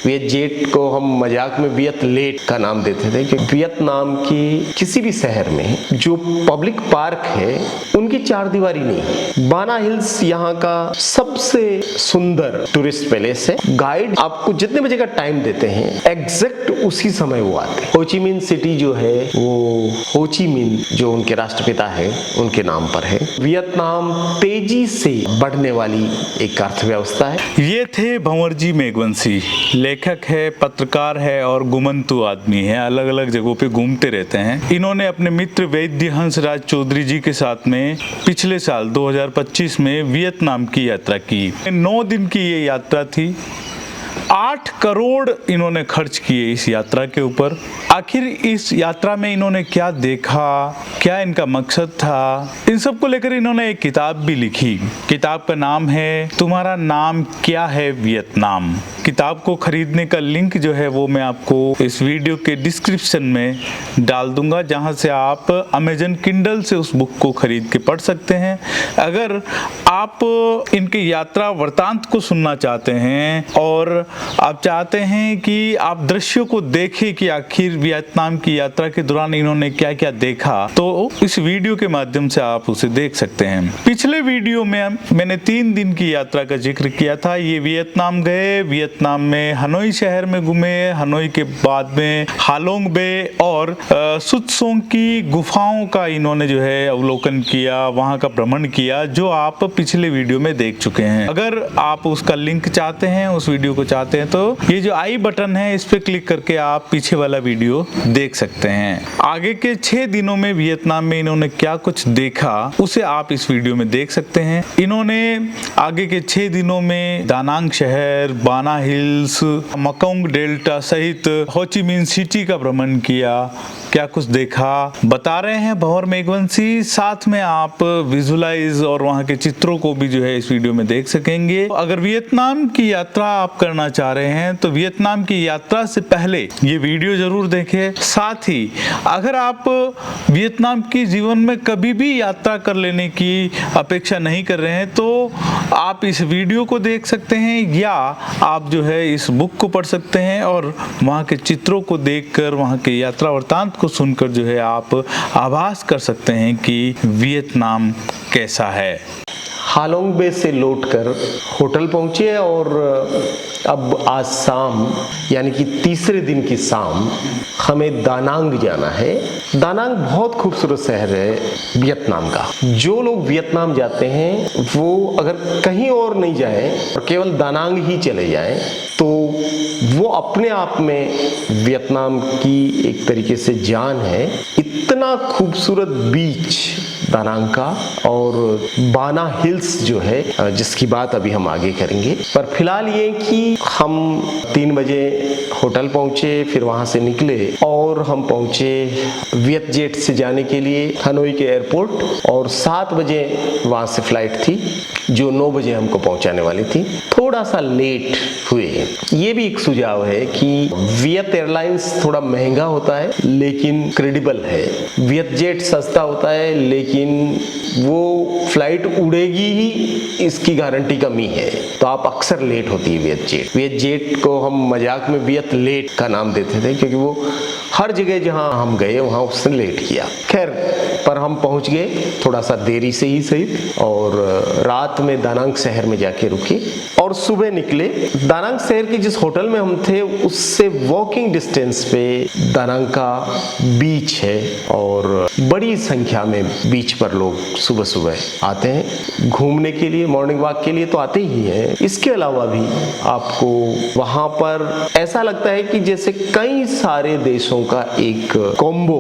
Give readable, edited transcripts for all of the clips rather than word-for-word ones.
VietJet को हम मजाक में वियतलेट का नाम देते थे क्योंकि वियतनाम की किसी भी शहर में जो पब्लिक पार्क है उनकी चार दीवारी नहीं है। बाना हिल्स यहाँ का सबसे सुंदर टूरिस्ट पैलेस है। गाइड आपको जितने बजे का टाइम देते हैं एग्जैक्ट उसी समय वो आते हैं। होचिमिन सिटी जो है वो होचिमिन जो उनके राष्ट्रपिता है उनके नाम पर है। वियतनाम तेजी से बढ़ने वाली एक अर्थव्यवस्था है। ये थे भंवरजी मेघवंशी। लेखक है, पत्रकार है और घुमंतू आदमी है, अलग अलग जगहों पे घूमते रहते हैं। इन्होंने अपने मित्र वैद्य हंसराज चौधरी जी के साथ में पिछले साल 2025 में वियतनाम की यात्रा की। 9 दिन की ये यात्रा थी। 8 करोड़ इन्होंने खर्च किए इस यात्रा के ऊपर। आखिर इस यात्रा में इन्होंने क्या देखा, क्या इनका मकसद था, इन सब को लेकर इन्होंने एक किताब भी लिखी। किताब का नाम है तुम्हारा नाम क्या है वियतनाम। किताब को खरीदने का लिंक जो है वो मैं आपको इस वीडियो के डिस्क्रिप्शन में डाल दूंगा, जहां से आप अमेजन किंडल से उस बुक को खरीद के पढ़ सकते हैं। अगर आप इनकी यात्रा वृतांत को सुनना चाहते हैं और आप चाहते हैं कि आप दृश्यों को देखें कि आखिर वियतनाम की यात्रा के दौरान इन्होंने क्या क्या देखा, तो इस वीडियो के माध्यम से आप उसे देख सकते हैं। पिछले वीडियो में मैंने 3 दिन की यात्रा का जिक्र किया था। ये वियतनाम गए, वियतनाम में हनोई शहर में घूमे, हनोई के बाद में हालोंग बे और सुत्सोंग की गुफाओं का इन्होंने जो है अवलोकन किया, वहां का भ्रमण किया, जो आप पिछले वीडियो में देख चुके हैं। अगर आप उसका लिंक चाहते हैं, उस वीडियो को चाहते हैं, तो ये जो आई बटन है इस पे क्लिक करके आप पीछे वाला वीडियो देख सकते हैं। आगे के 6 दिनों में वियतनाम में इन्होंने क्या कुछ देखा उसे आप इस वीडियो में देख सकते हैं। इन्होंने आगे के 6 दिनों में दानांग शहर, बाना हिल्स, मकोंग डेल्टा सहित होचिमिन सिटी का भ्रमण किया। क्या कुछ देखा बता रहे हैं भंवर मेघवंशी। साथ में आप विजुअलाइज और वहां के चित्रों को भी जो है इस वीडियो में देख सकेंगे। अगर वियतनाम की यात्रा आप करना चाह रहे हैं तो वियतनाम की यात्रा से पहले ये वीडियो जरूर देखें। साथ ही अगर आप वियतनाम की जीवन में कभी भी यात्रा कर लेने की अपेक्षा नहीं कर रहे हैं तो आप इस वीडियो को देख सकते हैं या आप जो है इस बुक को पढ़ सकते हैं और वहाँ के चित्रों को देखकर, वहाँ के यात्रा वृतांत को सुनकर जो है आप आभास कर सकते हैं कि वियतनाम कैसा है। हालोंग बे से लौटकर होटल पहुंचे और अब आज शाम यानी कि तीसरे दिन की शाम हमें दानांग जाना है। दानांग बहुत खूबसूरत शहर है वियतनाम का। जो लोग वियतनाम जाते हैं वो अगर कहीं और नहीं जाएं और केवल दानांग ही चले जाएं तो वो अपने आप में वियतनाम की एक तरीके से जान है। इतना खूबसूरत बीच दानांग का और बाना हिल्स जो है जिसकी बात अभी हम आगे करेंगे। पर फिलहाल ये कि हम 3 बजे होटल पहुंचे, फिर वहां से निकले और हम पहुंचे वियतजेट से जाने के लिए हनोई के एयरपोर्ट और 7 बजे वहां से फ्लाइट थी जो 9 बजे हमको पहुंचाने वाली थी। थोड़ा सा लेट हुए। ये भी एक सुझाव है कि वियत एयरलाइंस थोड़ा महंगा होता है लेकिन क्रेडिबल है। वियतजेट सस्ता होता है लेकिन वो फ्लाइट उड़ेगी ही इसकी गारंटी कमी है, तो आप अक्सर लेट होती है वियतजेट। वियतजेट को हम मजाक में वियतलेट का नाम देते थे क्योंकि वो हर जगह जहां हम गए वहां उसने लेट किया। खैर पर हम पहुंच गए थोड़ा सा देरी से ही सही और रात में दानांग शहर में जाके रुके और सुबह निकले। दानांग शहर के जिस होटल में हम थे उससे वॉकिंग डिस्टेंस पे दानांग का बीच है और बड़ी संख्या में बीच पर लोग सुबह सुबह आते हैं घूमने के लिए, मॉर्निंग वॉक के लिए तो आते ही हैं। इसके अलावा भी आपको वहां पर ऐसा लगता है कि जैसे कई सारे देशों का एक कॉम्बो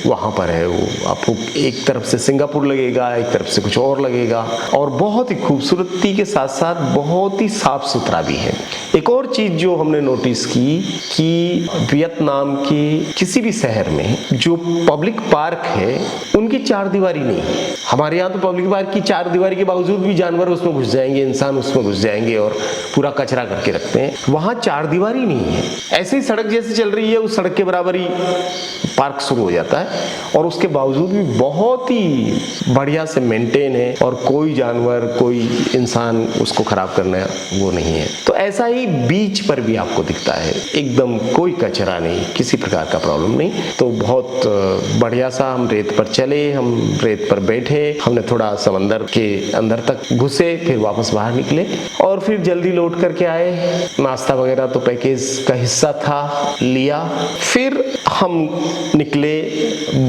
वहां पर है। वो आपको एक तरफ से सिंगापुर लगेगा, एक तरफ से कुछ और लगेगा और बहुत ही खूबसूरती के साथ साथ बहुत ही साफ सुथरा भी है। एक और चीज जो हमने नोटिस की कि वियतनाम के किसी भी शहर में जो पब्लिक पार्क है उनकी चार दीवारी नहीं है। हमारे यहाँ तो पब्लिक पार्क की चार दीवारी के बावजूद भी जानवर उसमें घुस जाएंगे, इंसान उसमें घुस जाएंगे और पूरा कचरा करके रखते हैं। वहां चार दीवारी नहीं है। ऐसे ही सड़क जैसे चल रही है उस सड़क के बराबर ही पार्क शुरू हो जाता है और उसके बावजूद भी बहुत ही बढ़िया से मेंटेन है और कोई जानवर कोई इंसान उसको खराब करना वो नहीं है। तो ऐसा ही बीच पर भी आपको दिखता है, एकदम कोई कचरा नहीं, किसी प्रकार का प्रॉब्लम नहीं। तो बहुत बढ़िया सा हम रेत पर चले, हम रेत पर बैठे, हमने थोड़ा समंदर के अंदर तक घुसे, फिर वापस बाहर निकले और फिर जल्दी लौट करके आए। नाश्ता वगैरह तो पैकेज का हिस्सा था, लिया। फिर हम निकले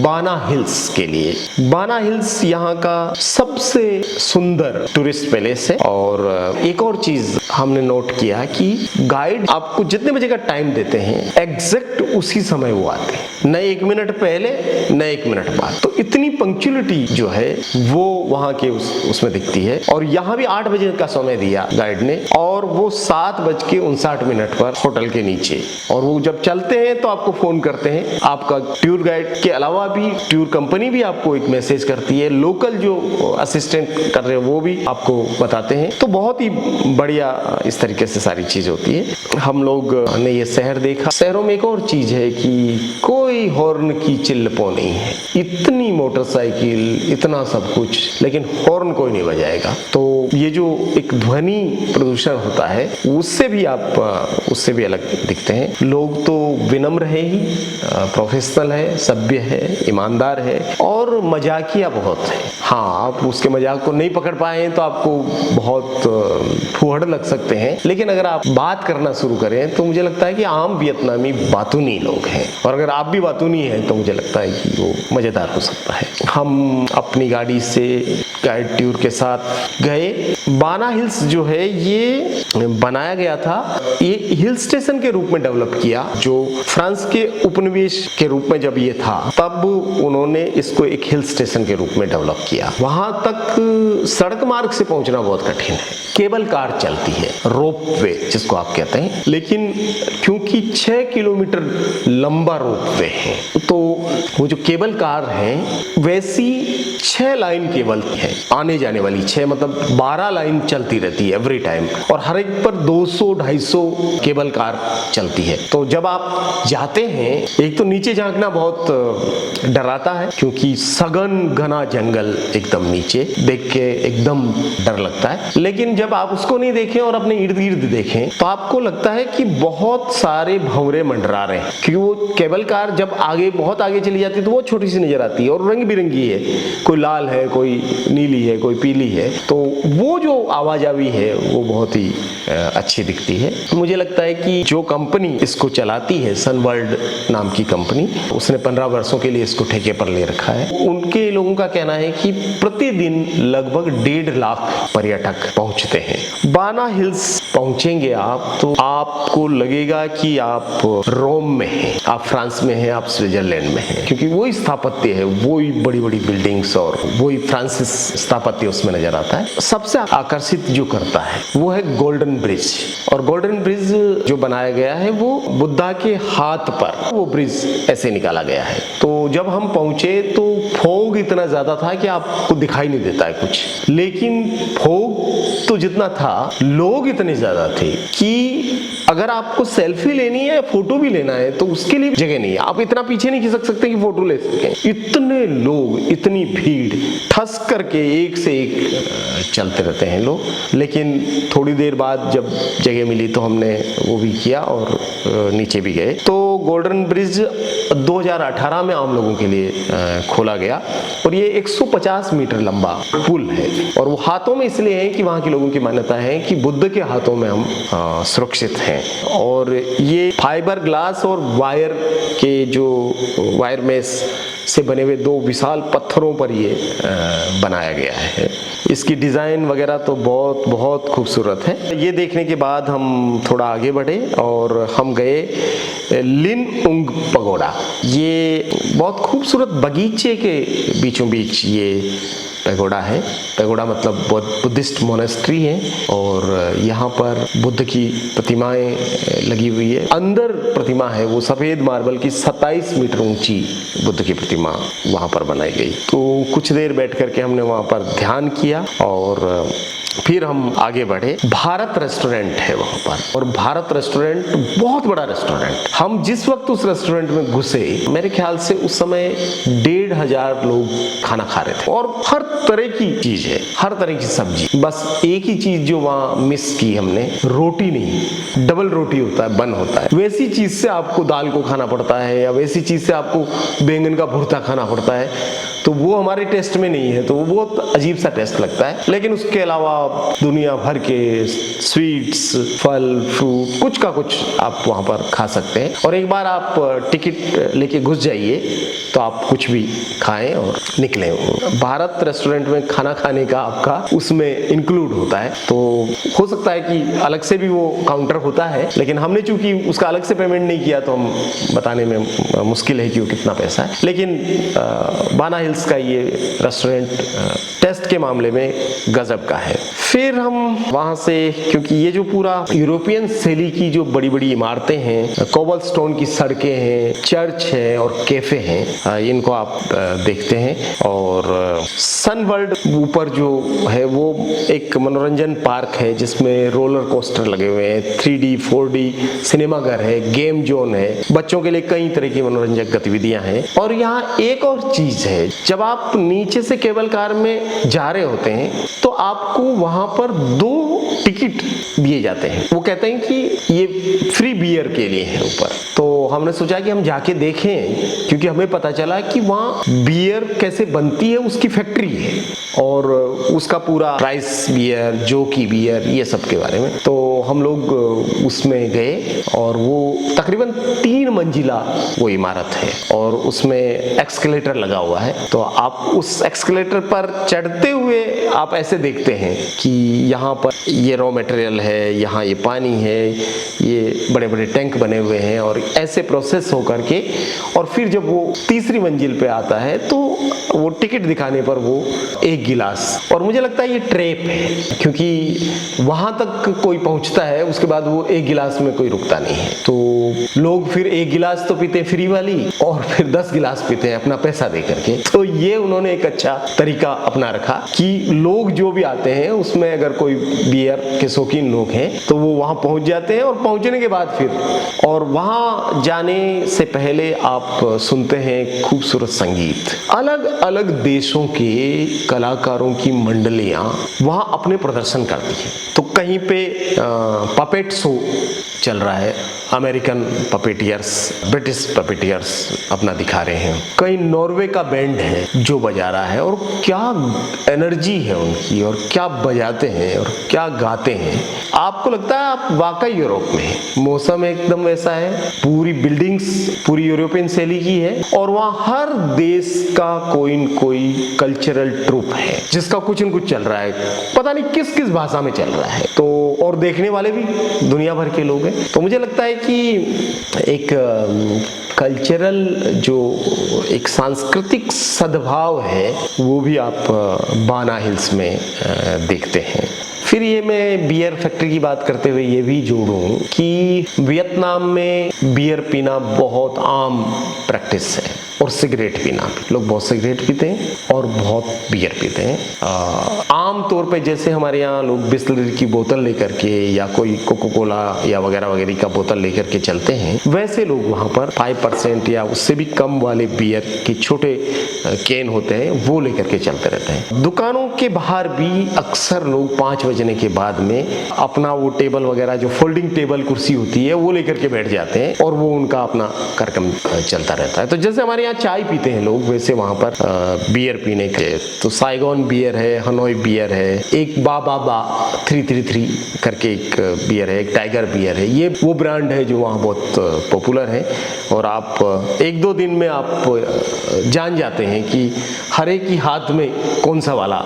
बाना हिल्स के लिए। बाना हिल्स यहाँ का सबसे सुंदर टूरिस्ट पैलेस है। और एक और चीज हमने नोट किया कि गाइड आपको जितने बजे का टाइम देते हैं एग्जैक्ट उसी समय वो आते हैं, न 1 मिनट पहले न 1 मिनट बाद। तो इतनी पंक्चुअलिटी जो है वो वहाँ के उसमें दिखती है। और यहाँ भी 8 बजे का समय दिया गाइड ने और वो 7:59 पर होटल के नीचे। और वो जब चलते हैं तो आपको फोन करते हैं। आपका टूर गाइड के अलावा भी टूर कंपनी भी आपको एक मैसेज करती है, लोकल जो असिस्टेंट कर रहे हैं वो भी आपको बताते हैं। तो बहुत ही बढ़िया इस तरीके से सारी चीज होती है। हम लोग ने ये शहर देखा। शहरों में एक और चीज है कि कोई हॉर्न की चिल्लपो नहीं है, इतनी मोटरसाइकिल इतना सब कुछ, लेकिन हॉर्न कोई नहीं बजाएगा। तो ये जो एक ध्वनि प्रदूषण होता है उससे भी अलग दिखते हैं। लोग तो विनम्र है ही, प्रोफेशनल है, सभ्य है, ईमानदार है और मजाकिया बहुत है। हाँ, आप उसके मजाक को नहीं पकड़ पाए तो आपको बहुत फुहड़ लग सकते हैं, लेकिन अगर आप बात करना शुरू करें तो मुझे लगता है कि आम वियतनामी बातूनी लोग हैं। और अगर आप भी बातूनी हैं तो मुझे लगता है कि वो मजेदार हो सकता है। हम अपनी गाड़ी से गाइड टूर के साथ गए। बाना हिल्स जो है ये बनाया गया था, ये हिल स्टेशन के रूप में डेवलप किया। जो फ्रांस के उपनिवेश के रूप में जब ये था तब उन्होंने इसको एक हिल स्टेशन के रूप में डेवलप किया। वहां तक सड़क मार्ग से पहुंचना बहुत कठिन है, केबल कार चलती है, रोप वे जिसको आप कहते हैं। लेकिन क्योंकि 6 किलोमीटर लंबा रोप वे है तो वो जो केबल कार है वैसी 6 लाइन केबल है आने जाने वाली, 6 मतलब 12 लाइन चलती रहती है एवरी टाइम। और हर एक पर 200-250 केबल कार चलती है। तो जब आप जाते हैं, एक तो नीचे झांकना बहुत डराता है क्योंकि सघन घना जंगल एकदम नीचे, देख के एकदम डर लगता है। लेकिन जब आप उसको नहीं देखें और अपने इर्द गिर्द देखें तो आपको लगता है कि बहुत सारे भंवरे मंडरा रहे हैं। क्योंकि वो केबल कार जब आगे बहुत आगे चली जाती है तो वो छोटी सी नजर आती है और रंग बिरंगी है, कोई लाल है, कोई नीली है, कोई पीली है। तो वो जो आवाजावी है वो बहुत ही अच्छी दिखती है। मुझे लगता है कि जो कंपनी इसको चलाती है, सनवर्ल्ड नाम की कंपनी, उसने 15 वर्षों के लिए इसको ठेके पर ले रखा है। उनके लोगों का कहना है कि प्रतिदिन लगभग 1.5 लाख पर्यटक पहुंचते हैं। बाना हिल्स पहुंचेंगे आप तो आपको लगेगा कि आप रोम में हैं, आप फ्रांस में हैं, आप स्विट्जरलैंड में हैं, क्योंकि वही स्थापत्य है, वही बड़ी बड़ी बिल्डिंग्स और वही फ्रांसिस स्थापत्य उसमें नजर आता है। सबसे आकर्षित जो करता है वो है गोल्डन ब्रिज। और गोल्डन ब्रिज जो बनाया गया है वो बुद्धा के हाथ पर वो ब्रिज ऐसे निकाला गया है। तो जब हम पहुंचे तो फॉग इतना ज्यादा था कि आपको दिखाई नहीं देता है कुछ, लेकिन फॉग तो जितना था, लोग इतने ज्यादा थे कि अगर आपको सेल्फी लेनी है, फोटो भी लेना है तो उसके लिए जगह नहीं है। आप इतना पीछे नहीं खिसक सकते कि फोटो ले सकें। इतने लोग, इतनी भीड़, ठस करके एक से एक चलते रहते हैं लोग। लेकिन थोड़ी देर बाद जब जगह मिली तो हमने वो भी किया और नीचे भी गए। तो गोल्डन ब्रिज 2018 में आम लोगों के लिए खोला गया और ये 150 मीटर लंबा पुल है। और वो हाथों में इसलिए है कि वहाँ के लोगों की मान्यता है कि बुद्ध के हाथों में हम सुरक्षित हैं। और ये फाइबर ग्लास और वायर के जो वायर मेश से बने हुए 2 विशाल पत्थरों पर ये बनाया गया है। इसकी डिज़ाइन वगैरह तो बहुत बहुत खूबसूरत है। ये देखने के बाद हम थोड़ा आगे बढ़े और हम गए लिन उंग पगोड़ा। ये बहुत खूबसूरत बगीचे के बीचों बीच ये पैगोडा है। पैगोडा मतलब बुद्धिस्ट मोनेस्ट्री है और यहाँ पर बुद्ध की प्रतिमाएं लगी हुई है। अंदर प्रतिमा है वो सफ़ेद मार्बल की 27 मीटर ऊंची बुद्ध की प्रतिमा वहाँ पर बनाई गई। तो कुछ देर बैठ करके हमने वहाँ पर ध्यान किया और फिर हम आगे बढ़े, भारत रेस्टोरेंट है वहाँ पर, और भारत रेस्टोरेंट बहुत बड़ा रेस्टोरेंट। हम जिस वक्त उस रेस्टोरेंट में घुसे, मेरे ख्याल से उस समय 1,500 लोग खाना खा रहे थे, और हर तरह की चीज है, हर तरह की सब्जी। बस एक ही चीज जो वहाँ मिस की हमने, रोटी नहीं, डबल रोटी होता है, बन होता है, वैसी चीज से आपको दाल को खाना पड़ता है, या वैसी चीज से आपको बैंगन का भुर्ता खाना पड़ता है, तो वो हमारे टेस्ट में नहीं है, तो वो बहुत अजीब सा टेस्ट लगता है। लेकिन उसके अलावा दुनिया भर के स्वीट्स, फल, फ्रूट, कुछ का कुछ आप वहाँ पर खा सकते हैं। और एक बार आप टिकट लेके घुस जाइए तो आप कुछ भी खाएं और निकलें। भारत रेस्टोरेंट में खाना खाने का आपका उसमें इंक्लूड होता है, तो हो सकता है कि अलग से भी वो काउंटर होता है, लेकिन हमने चूंकि उसका अलग से पेमेंट नहीं किया तो हम बताने में मुश्किल है कि वो कितना पैसा है। लेकिन बाना हिल्स का ये रेस्टोरेंट टेस्ट के मामले में गजब का है। फिर हम वहाँ से, क्योंकि ये जो पूरा यूरोपियन शैली की जो बड़ी बड़ी इमारतें हैं, कोबल स्टोन की सड़कें हैं, चर्च है और कैफे हैं, इनको आप देखते हैं। और सन वर्ल्ड ऊपर जो है वो एक मनोरंजन पार्क है जिसमें रोलर कोस्टर लगे हुए हैं, 3D 4D सिनेमाघर है, गेम जोन है, बच्चों के लिए कई तरह की मनोरंजक गतिविधियां हैं। और यहाँ एक और चीज है, जब आप नीचे से केबल कार में जा रहे होते हैं तो आपको वहां पर 2 टिकट दिए जाते हैं। वो कहते हैं कि ये फ्री बियर के लिए है ऊपर। तो हमने सोचा कि हम जाके देखें, क्योंकि हमें पता चला कि वहाँ बियर कैसे बनती है, उसकी फैक्ट्री है, और उसका पूरा राइस बियर, जोकी बियर, ये सब के बारे में। तो हम लोग उसमें गए, और वो तकरीबन 3 मंजिला वो इमारत है, और उसमें एक्सकेलेटर लगा हुआ है। तो आप उस एक्सकेलेटर पर चढ़ते हुए आप ऐसे देखते हैं कि यहाँ पर ये रॉ मटेरियल है, यहाँ ये पानी है, ये बड़े बड़े टैंक बने हुए हैं, और ऐसे प्रोसेस होकर के, और फिर जब वो तीसरी मंजिल पे आता है तो वो टिकट दिखाने पर वो 1 गिलास, और मुझे लगता है ये ट्रैप है, क्योंकि वहां तक कोई पहुंचता है, उसके बाद वो 1 गिलास में कोई रुकता नहीं है। तो लोग फिर 1 गिलास तो पीते हैं फ्री वाली, और फिर 10 गिलास पीते हैं अपना पैसा दे करके। तो ये उन्होंने एक अच्छा तरीका अपना रखा कि लोग जो भी आते हैं उसमें अगर कोई बियर के शौकीन लोग हैं तो वो वहां पहुंच जाते हैं, और पहुंचने के बाद फिर, और वहां जाने से पहले आप सुनते हैं खूबसूरत संगीत। अलग अलग देशों के कलाकारों की मंडलियां वहां अपने प्रदर्शन करती हैं। तो कहीं पे पपेट शो चल रहा है, अमेरिकन पपेटियर्स, ब्रिटिश पपेटियर्स अपना दिखा रहे हैं, कहीं नॉर्वे का बैंड है जो बजा रहा है, और क्या एनर्जी है उनकी, और क्या बजाते हैं और क्या गाते हैं। आपको लगता है आप वाकई यूरोप में हैं। मौसम एकदम वैसा है, पूरी बिल्डिंग्स पूरी यूरोपियन शैली की है, और वहाँ हर देश का कोई न कोई कल्चरल ट्रूप है जिसका कुछ न कुछ चल रहा है, पता नहीं किस किस भाषा में चल रहा है। तो और देखने वाले भी दुनिया भर के लोग हैं। तो मुझे लगता है कि एक कल्चरल जो एक सांस्कृतिक सद्भाव है वो भी आप बाना हिल्स में देखते हैं। फिर ये मैं बियर फैक्ट्री की बात करते हुए ये भी जोड़ूं कि वियतनाम में बियर पीना बहुत आम प्रैक्टिस है, और सिगरेट पीना भी। लोग बहुत सिगरेट पीते हैं और बहुत बियर पीते हैं। आम तौर पे जैसे हमारे यहाँ लोग बिस्लरी की बोतल लेकर के या कोई कोको कोला या वगैरह वगैरह का बोतल लेकर के चलते हैं, वैसे लोग वहाँ पर 5% या उससे भी कम वाले बियर के छोटे कैन होते हैं वो लेकर के चलते रहते हैं। दुकानों के बाहर भी अक्सर लोग 5 बजने के बाद में अपना वो टेबल वगैरह जो फोल्डिंग टेबल कुर्सी होती है वो लेकर के बैठ जाते हैं, और वो उनका अपना कार्यक्रम चलता रहता है। तो जैसे हमारे यहाँ चाय पीते हैं लोग, वैसे वहाँ पर बियर पीने के, तो साइगॉन बियर है, हनोई बियर है, एक बाबा 333 करके एक बियर है, एक टाइगर बियर है। ये वो ब्रांड है जो वहाँ बहुत पॉपुलर है, और आप 1-2 दिन में आप जान जाते हैं कि हर एक ही हाथ में कौन सा वाला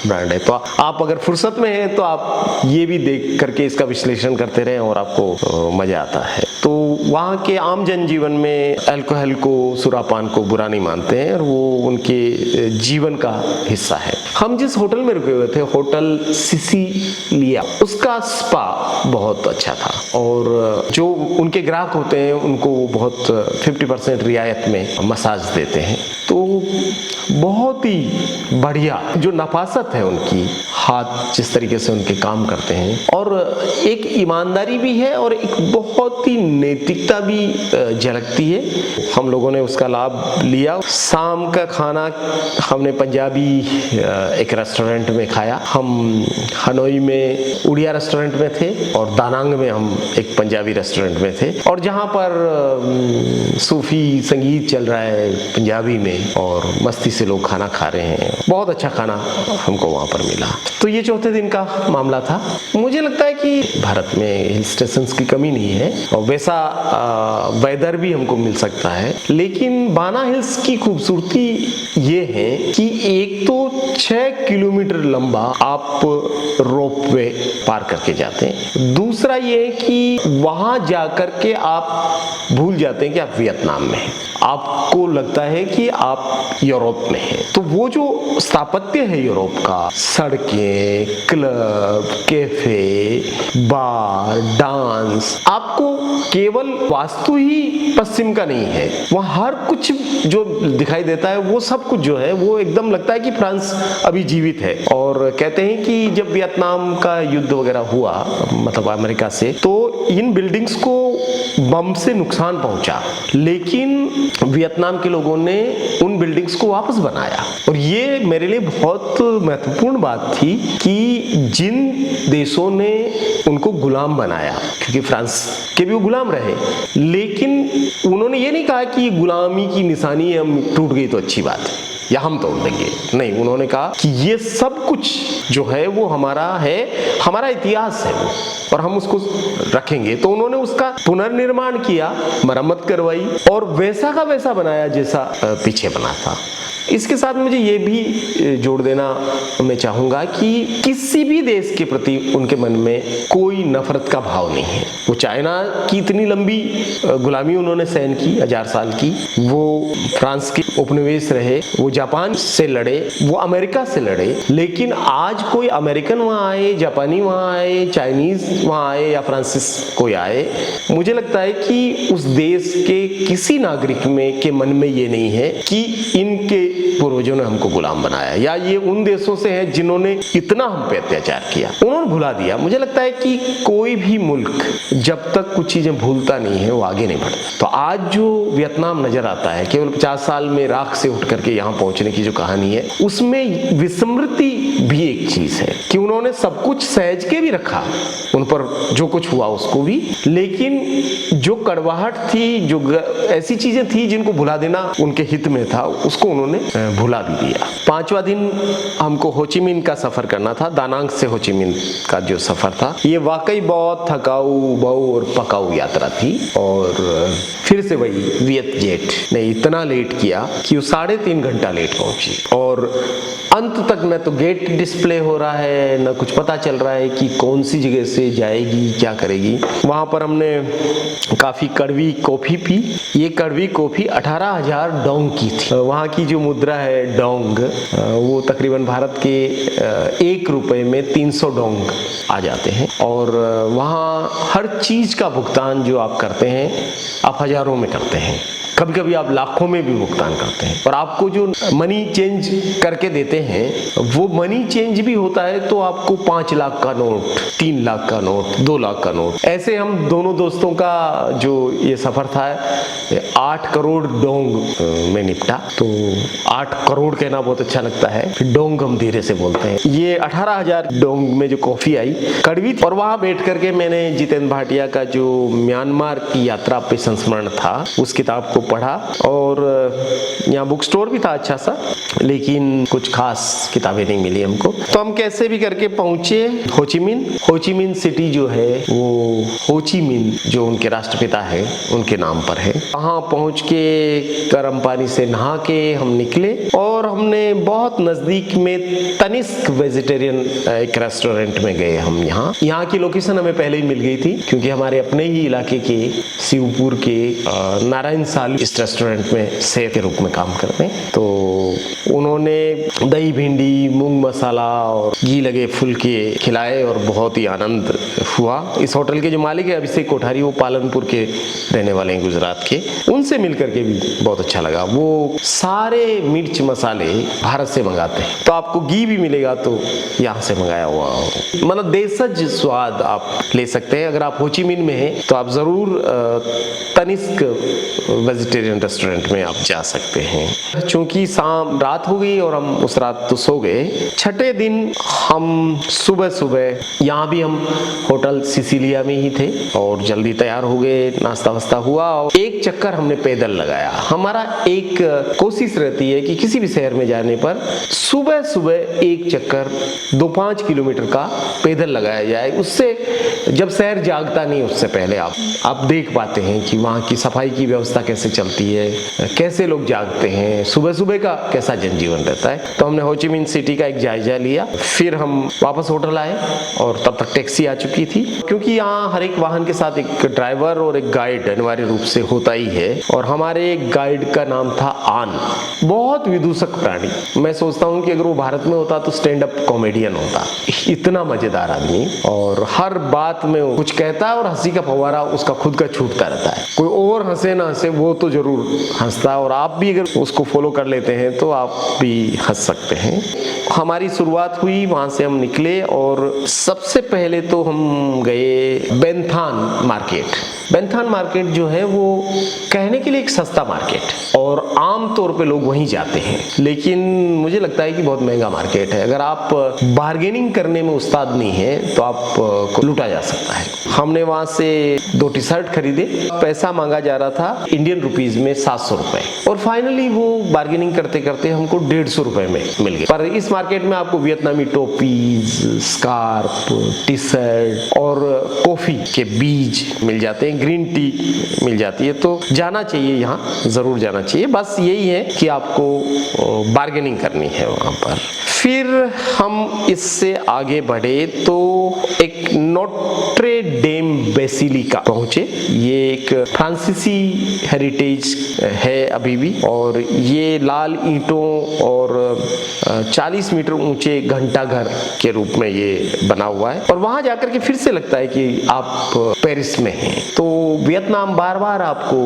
ब्रांड है। तो आप अगर फुर्सत में हैं तो आप ये भी देख करके इसका विश्लेषण करते रहें और आपको मजा आता है। तो वहाँ के आम जनजीवन में अल्कोहल को, सुरापान को बुरा नहीं मानते हैं, और वो उनके जीवन का हिस्सा है। हम जिस होटल में रुके हुए थे, होटल सिसिलिया, उसका स्पा बहुत अच्छा था, और जो उनके ग्राहक होते हैं उनको बहुत 50% रियायत में मसाज देते हैं। तो बहुत ही बढ़िया जो नफासत है उनकी, हाथ जिस तरीके से उनके काम करते हैं, और एक ईमानदारी भी है और एक बहुत ही नैतिकता भी झलकती है। हम लोगों ने उसका लाभ लिया। शाम का खाना हमने पंजाबी एक रेस्टोरेंट में खाया। हम हनोई में उड़िया रेस्टोरेंट में थे और दानांग में हम एक पंजाबी रेस्टोरेंट में थे, और जहाँ पर सूफी संगीत चल रहा है पंजाबी में और मस्ती से लोग खाना खा रहे हैं। बहुत अच्छा खाना हमको वहाँ पर मिला। तो ये चौथे दिन का मामला था। मुझे लगता है कि भारत में हिल स्टेशंस की कमी नहीं है और वैसा वेदर भी हमको मिल सकता है, लेकिन बाना हिल्स की खूबसूरती ये है कि एक तो 6 किलोमीटर लंबा आप रोपवे पार करके जाते हैं। दूसरा ये है कि वहां जाकर के आप भूल जाते हैं कि आप वियतनाम में हैं। आपको लगता है कि आप यूरोप में हैं। तो वो जो स्थापत्य है यूरोप का, सड़कें, क्लब, कैफे, बार, डांस, आपको केवल वास्तु ही पश्चिम का नहीं है, वहाँ हर कुछ जो दिखाई देता है वो सब कुछ जो है वो एकदम लगता है कि फ्रांस अभी जीवित है। और कहते हैं कि जब वियतनाम का युद्ध वगैरह हुआ, मतलब अमेरिका से, तो इन बिल्डिंग्स को बम से नुकसान पहुंचा, लेकिन वियतनाम के लोगों ने उन बिल्डिंग्स को वापस बनाया। और ये मेरे लिए बहुत महत्वपूर्ण बात थी कि जिन देशों ने उनको गुलाम बनाया, क्योंकि फ्रांस के भी वो गुलाम रहे, लेकिन उन्होंने ये नहीं कहा कि गुलामी की निशानी हम टूट गई तो अच्छी बात है या हम तोड़ देंगे। नहीं, उन्होंने कहा कि ये सब कुछ जो है वो हमारा है, हमारा इतिहास है वो, और हम उसको रखेंगे। तो उन्होंने उसका पुनर्निर्माण किया, मरम्मत करवाई और वैसा का वैसा बनाया जैसा पीछे बना था। इसके साथ मुझे ये भी जोड़ देना मैं चाहूँगा कि किसी भी देश के प्रति उनके मन में कोई नफरत का भाव नहीं है। वो चाइना की इतनी लंबी गुलामी उन्होंने सहन की, 1000 साल की, वो फ्रांस के उपनिवेश रहे, वो जापान से लड़े, वो अमेरिका से लड़े, लेकिन आज कोई अमेरिकन वहाँ आए, जापानी वहाँ आए, चाइनीज वहाँ आए या फ्रांसिस कोई आए, मुझे लगता है कि उस देश के किसी नागरिक में के मन में ये नहीं है कि इनके पूर्वजों ने हमको गुलाम बनाया या ये उन देशों से है जिन्होंने इतना हम पे अत्याचार किया, उन्होंने भुला दिया। मुझे लगता है कि कोई भी मुल्क जब तक कुछ चीजें भूलता नहीं है वो आगे नहीं बढ़ता। तो आज जो वियतनाम नजर आता है, केवल 50 साल में राख से उठ करके यहाँ पहुंचने की जो कहानी है, उसमें विस्मृति भी एक चीज है कि उन्होंने सब कुछ सहज के भी रखा, उन पर जो कुछ हुआ उसको भी, लेकिन जो कड़वाहट थी, जो ऐसी चीजें थी जिनको भुला देना उनके हित में था, उसको उन्होंने भुला भी दिया। 5वां दिन हमको होचिमिन का सफर करना था। दानांग से होचिमिन का जो सफर था, ये वाकई बहुत थकाऊ, बहु और पकाऊ यात्रा थी। और फिर से वही वियत जेट ने इतना लेट किया कि वो 3.5 घंटा लेट पहुंची, और अंत तक न तो गेट डिस्प्ले हो रहा है, न कुछ पता चल रहा है कि कौन सी जगह से जाएगी, क्या करेगी। वहां पर हमने काफी कड़वी कॉफी पी। ये कड़वी कॉफी 18,000 डोंग की थी। वहाँ की जो मुद्रा है डोंग, वो तकरीबन भारत के 1 रुपए में 300 डोंग आ जाते हैं। और वहाँ हर चीज का भुगतान जो आप करते हैं आप हजारों में करते हैं, कभी कभी आप लाखों में भी भुगतान करते हैं। और आपको जो मनी चेंज करके देते हैं वो मनी चेंज भी होता है तो आपको 5 लाख का नोट, 3 लाख का नोट, 2 लाख का नोट। ऐसे हम दोनों दोस्तों का जो ये सफर था 8 करोड़ डोंग में निपटा। तो 8 करोड़ कहना बहुत अच्छा लगता है, डोंग हम धीरे से बोलते हैं। ये 18,000 डोंग में जो कॉफी आई कड़वी, और वहां बैठ करके मैंने जितेंद्र भाटिया का जो म्यांमार की यात्रा पे संस्मरण था उस किताब को पढ़ा। और यहाँ बुक स्टोर भी था अच्छा सा, लेकिन कुछ खास किताबें नहीं मिली हमको। तो हम कैसे भी करके पहुंचे होचिमिन। होचिमिन सिटी जो है वो होचिमिन जो उनके राष्ट्रपिता है उनके नाम पर है। वहाँ पहुंच के गर्म पानी से नहा के हम निकले और हमने बहुत नजदीक में तनिष्क वेजिटेरियन एक रेस्टोरेंट में गए। हम यहाँ की लोकेशन हमें पहले ही मिल गई थी, क्योंकि हमारे अपने ही इलाके के शिवपुर के नारायण सालवी इस रेस्टोरेंट में शेफ के रूप में काम करते हैं। तो उन्होंने दही भिंडी, मूंग मसाला और घी लगे फुलके खिलाए और बहुत ही आनंद हुआ। इस होटल के जो मालिक है अभिषेक कोठारी, वो पालनपुर के रहने वाले हैं, गुजरात के। उनसे मिलकर के भी बहुत अच्छा लगा। वो सारे मिर्च मसाले भारत से मंगाते हैं, तो आपको घी भी मिलेगा तो यहाँ से मंगाया हुआ, मतलब देशज स्वाद आप ले सकते हैं। अगर आप हो ची मिन्ह में हैं तो आप ज़रूर तनिष्क वेजिटेरियन रेस्टोरेंट में आप जा सकते हैं। चूँकि शाम रात हो गई और हम उस रात तो सो गए। छठे दिन हम सुबह सुबह, यहाँ भी हम होटल सिसिलिया में ही थे और जल्दी तैयार हो गए, नाश्ता वास्ता हुआ और एक चक्कर हमने पैदल लगाया। हमारा एक कोशिश रहती है कि किसी भी शहर में जाने पर सुबह सुबह एक चक्कर 2-5 किलोमीटर का पैदल लगाया जाए। उससे जब शहर जागता नहीं उससे पहले आप देख पाते हैं कि वहाँ की सफाई की व्यवस्था कैसे चलती है, कैसे लोग जागते हैं, सुबह सुबह का कैसा जनजीवन रहता है। तो हमने हो ची मिन्ह सिटी का एक जायजा लिया, फिर हम वापस होटल आए और तब तक टैक्सी आ चुकी थी। क्योंकि यहाँ हर एक वाहन के साथ एक ड्राइवर और एक गाइड अनिवार्य रूप से होता ही है, और हमारे गाइड का नाम था आन। बहुत विदूषक प्राणी। मैं सोचता हूँ कि अगर वो भारत में होता तो स्टैंड अप कॉमेडियन होता। इतना मजेदार आदमी, और हर बात में वो कुछ कहता है और हंसी का फव्वारा उसका खुद का छूटता रहता है। कोई और हंसे ना हंसे वो तो जरूर हंसता है, और आप भी अगर उसको फॉलो कर लेते हैं तो आप भी हंस सकते हैं। हमारी शुरुआत हुई, वहाँ से हम निकले और सबसे पहले तो हम गए बेंथान मार्केट। बेंथान मार्केट जो है वो कहने के लिए एक सस्ता मार्केट, और आम तौर पे लोग वहीं जाते हैं, लेकिन मुझे लगता है कि बहुत महंगा मार्केट है। अगर आप बार्गेनिंग करने में उस्ताद नहीं है तो आपको लूटा जा सकता है। हमने वहाँ से 2 टी शर्ट खरीदे। पैसा मांगा जा रहा था इंडियन रुपीज में 700 रुपए, और फाइनली वो बार्गेनिंग करते करते हमको 150 रुपए में मिल गए। पर इस मार्केट में आपको वियतनामी टोपीज, स्कार्फ, टी शर्ट और कॉफी के बीज मिल जाते हैं, ग्रीन टी मिल जाती है। तो जाना चाहिए, यहाँ जरूर जाना चाहिए। बस यही है कि आपको बार्गेनिंग करनी है वहाँ पर। फिर हम इससे आगे बढ़े तो एक नोट्रे डेम बेसिलिका पहुंचे। ये एक फ्रांसीसी हेरिटेज है अभी भी, और ये लाल ईंटों और 40 मीटर ऊंचे घंटाघर के रूप में ये बना हुआ है, और वहां जाकर के फिर से लगता है कि आप पेरिस में हैं। तो वियतनाम बार बार आपको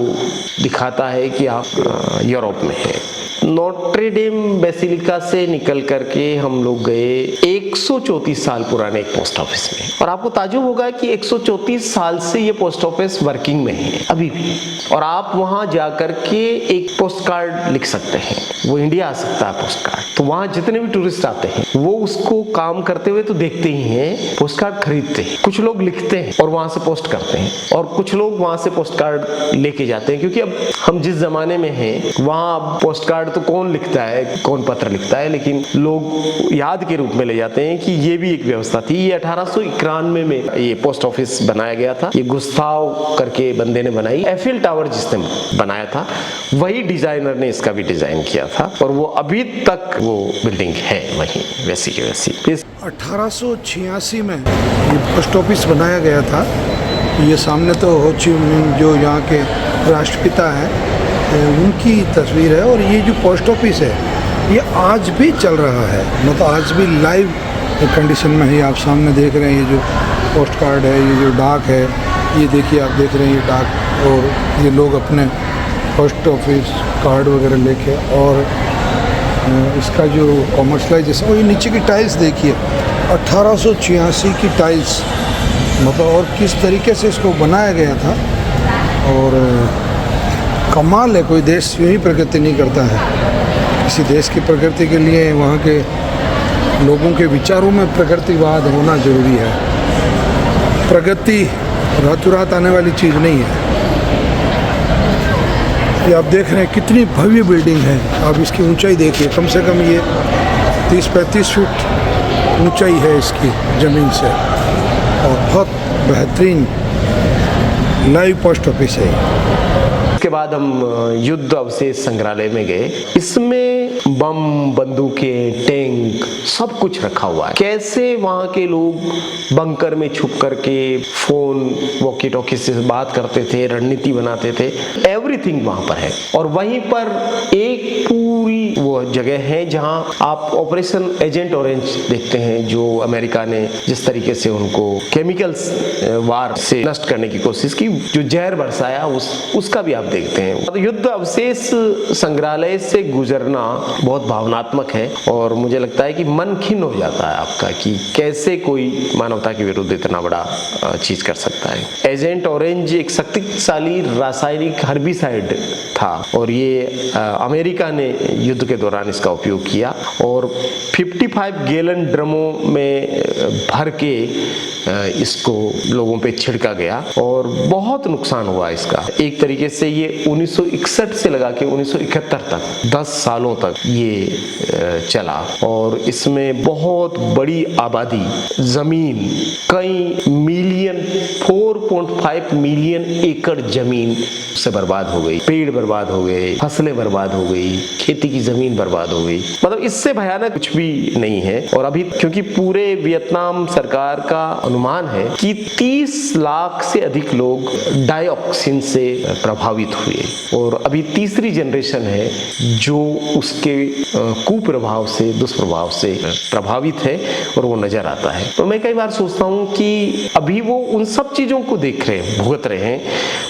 दिखाता है कि आप यूरोप में हैं। नोट्रे डेम बेसिलिका से निकल करके हम लोग गए 134 साल पुराने एक पोस्ट ऑफिस में, और आपको ताज्जुब होगा कि 134 साल से ये पोस्ट ऑफिस वर्किंग में है अभी भी, और आप वहां जाकर के एक पोस्ट कार्ड लिख सकते हैं। वो इंडिया आ सकता है पोस्ट कार्ड। तो वहां जितने भी टूरिस्ट आते हैं वो उसको काम करते हुए तो देखते ही हैं, पोस्ट कार्ड खरीदते हैं। कुछ लोग लिखते हैं और वहां से पोस्ट करते हैं, और कुछ लोग वहां से पोस्ट कार्ड लेके जाते हैं। क्योंकि अब हम जिस जमाने में हैं वहां पोस्ट कार्ड तो कौन लिखता है, कौन पत्र लिखता है, लेकिन लोग याद के रूप में ले जाते हैं कि ये भी एक व्यवस्था थी। ये 1891 में ये पोस्ट ऑफिस बनाया गया था। ये गुस्ताव करके बंदे ने बनाई। एफिल टावर जिसने बनाया था वही डिजाइनर ने इसका भी डिजाइन किया था, और वो अभी तक वो बिल्डिंग है वहीं वैसी की वैसी। 1886 में ये पोस्ट ऑफिस बनाया गया था। ये सामने तो हो ची मिन्ह जो यहाँ के राष्ट्रपिता हैं उनकी तस्वीर है, और ये जो पोस्ट ऑफिस है ये आज भी चल रहा है, मतलब आज भी लाइव कंडीशन में ही आप सामने देख रहे हैं। ये जो पोस्ट कार्ड है, ये जो डाक है, ये देखिए आप देख रहे हैं ये डाक, और ये लोग अपने पोस्ट ऑफिस कार्ड वगैरह लेके, और इसका जो कॉमर्शलाइजेशन, और ये नीचे की टाइल्स देखिए 1886 की टाइल्स, मतलब और किस तरीके से इसको बनाया गया था। और कमाल है, कोई देश यूँ ही प्रगति नहीं करता है। किसी देश की प्रगति के लिए वहाँ के लोगों के विचारों में प्रगतिवाद होना जरूरी है। प्रगति रातों रात आने वाली चीज़ नहीं है। ये आप देख रहे हैं कितनी भव्य बिल्डिंग है। आप इसकी ऊंचाई देखिए, कम से कम ये 30-35 फीट ऊंचाई है इसकी ज़मीन से, और बहुत बेहतरीन लाइव पोस्ट ऑफिस है। इसके बाद हम युद्ध अवशेष संग्रहालय में गए। इसमें बम, बंदूकें, टैंक सब कुछ रखा हुआ है। कैसे वहाँ के लोग बंकर में छुप करके फोन, वॉकी टॉकी से बात करते थे, रणनीति बनाते थे, एवरीथिंग वहाँ पर है। और वहीं पर एक पूरी वो जगह है जहाँ आप ऑपरेशन एजेंट ऑरेंज देखते हैं, जो अमेरिका ने जिस तरीके से उनको केमिकल्स वार से नष्ट करने की कोशिश की, जो जहर बरसाया, उसका भी आप देखते हैं। युद्ध अवशेष संग्रहालय से गुजरना बहुत भावनात्मक है और मुझे लगता है कि मन खिन्न हो जाता है आपका कि कैसे कोई मानवता के विरुद्ध इतना बड़ा चीज कर सकता है। एजेंट ऑरेंज एक शक्तिशाली रासायनिक हर्बिसाइड था और ये अमेरिका ने युद्ध के दौरान इसका उपयोग किया और 55 गैलन ड्रमों में भर के इसको लोगों पे छिड़का गया और बहुत नुकसान हुआ इसका। एक तरीके से ये 1961 से लगा के 1971 तक 10 सालों तक ये चला और इसमें बहुत बड़ी आबादी, जमीन, कई मिलियन, 4.5 मिलियन एकड़ जमीन से बर्बाद हो गई, पेड़ बर्बाद हो गए, फसलें बर्बाद हो गई, खेती की जमीन बर्बाद हो गई। मतलब इससे भयानक कुछ भी नहीं है। और अभी क्योंकि पूरे वियतनाम सरकार का अनुमान है कि 30 लाख से अधिक लोग डाइऑक्सिन से प्रभावित हुए और अभी तीसरी जनरेशन है जो उसके कुप्रभाव से, दुष्प्रभाव से प्रभावित है और वो नजर आता है। तो मैं कई बार सोचता हूँ कि अभी वो उन सब चीजों को देख रहे हैं, भुगत रहे हैं,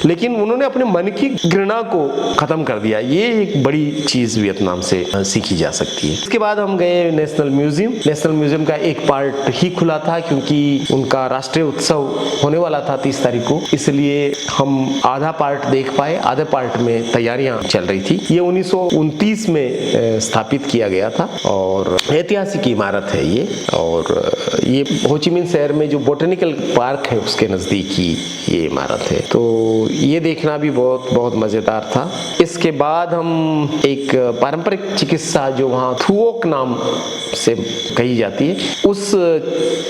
लेकिन उन्होंने अपने मन की घृणा को खत्म कर दिया। ये एक बड़ी चीज वियतनाम से सीखी जा सकती है। इसके बाद हम गए नेशनल म्यूजियम। नेशनल म्यूजियम का एक पार्ट ही खुला था क्योंकि उनका राष्ट्रीय उत्सव होने वाला था 30 तारीख को, इसलिए हम आधा पार्ट देख पाए, आधे पार्ट में तैयारियां चल रही थी। ये 1929 में स्थापित किया गया था और ऐतिहासिक इमारत है ये। और ये हो ची मिन्ह शहर में जो बोटेनिकल पार्क है उसके नजदीक ही ये इमारत है। तो ये देखना भी बहुत मजेदार था। इसके बाद हम एक पारंपरिक चिकित्सा जो वहाँ थुओक नाम से कही जाती है, उस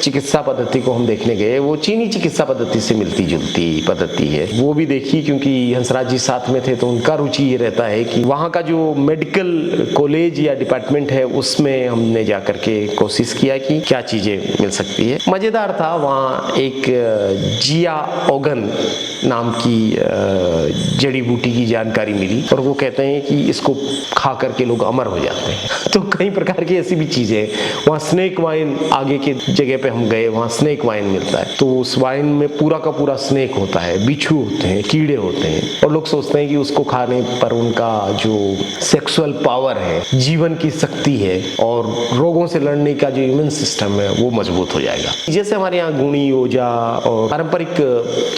चिकित्सा पद्धति को हम देखने गए। वो चीनी चिकित्सा पद्धति से मिलती जुलती पद्धति है, वो भी देखी क्योंकि हंसराज जी साथ में थे तो उनका रुचि ये रहता है कि वहाँ का जो मेडिकल कॉलेज या डिपार्टमेंट है उसमें हमने जाकर के कोशिश किया कि क्या चीजें मिल सकती है। मजेदार था। वहाँ एक जिया ओगन नाम की जड़ी बूटी की जानकारी मिली और वो कहते हैं कि इसको खा करके लोग अमर हो जाते हैं। तो कई प्रकार की ऐसी भी चीजें हैं। वहाँ स्नेक वाइन, आगे के जगह पे हम गए, वहाँ स्नेक वाइन मिलता है। तो उस वाइन में पूरा का पूरा स्नेक होता है, बिच्छू होते हैं, कीड़े होते हैं और लोग सोचते हैं कि उसको खाने पर उनका जो सेक्सुअल पावर है, जीवन की शक्ति है और रोगों से लड़ने का जो इम्यून सिस्टम है वो मजबूत हो जाएगा। जैसे हमारे यहाँ गुणी, ओझा और पारंपरिक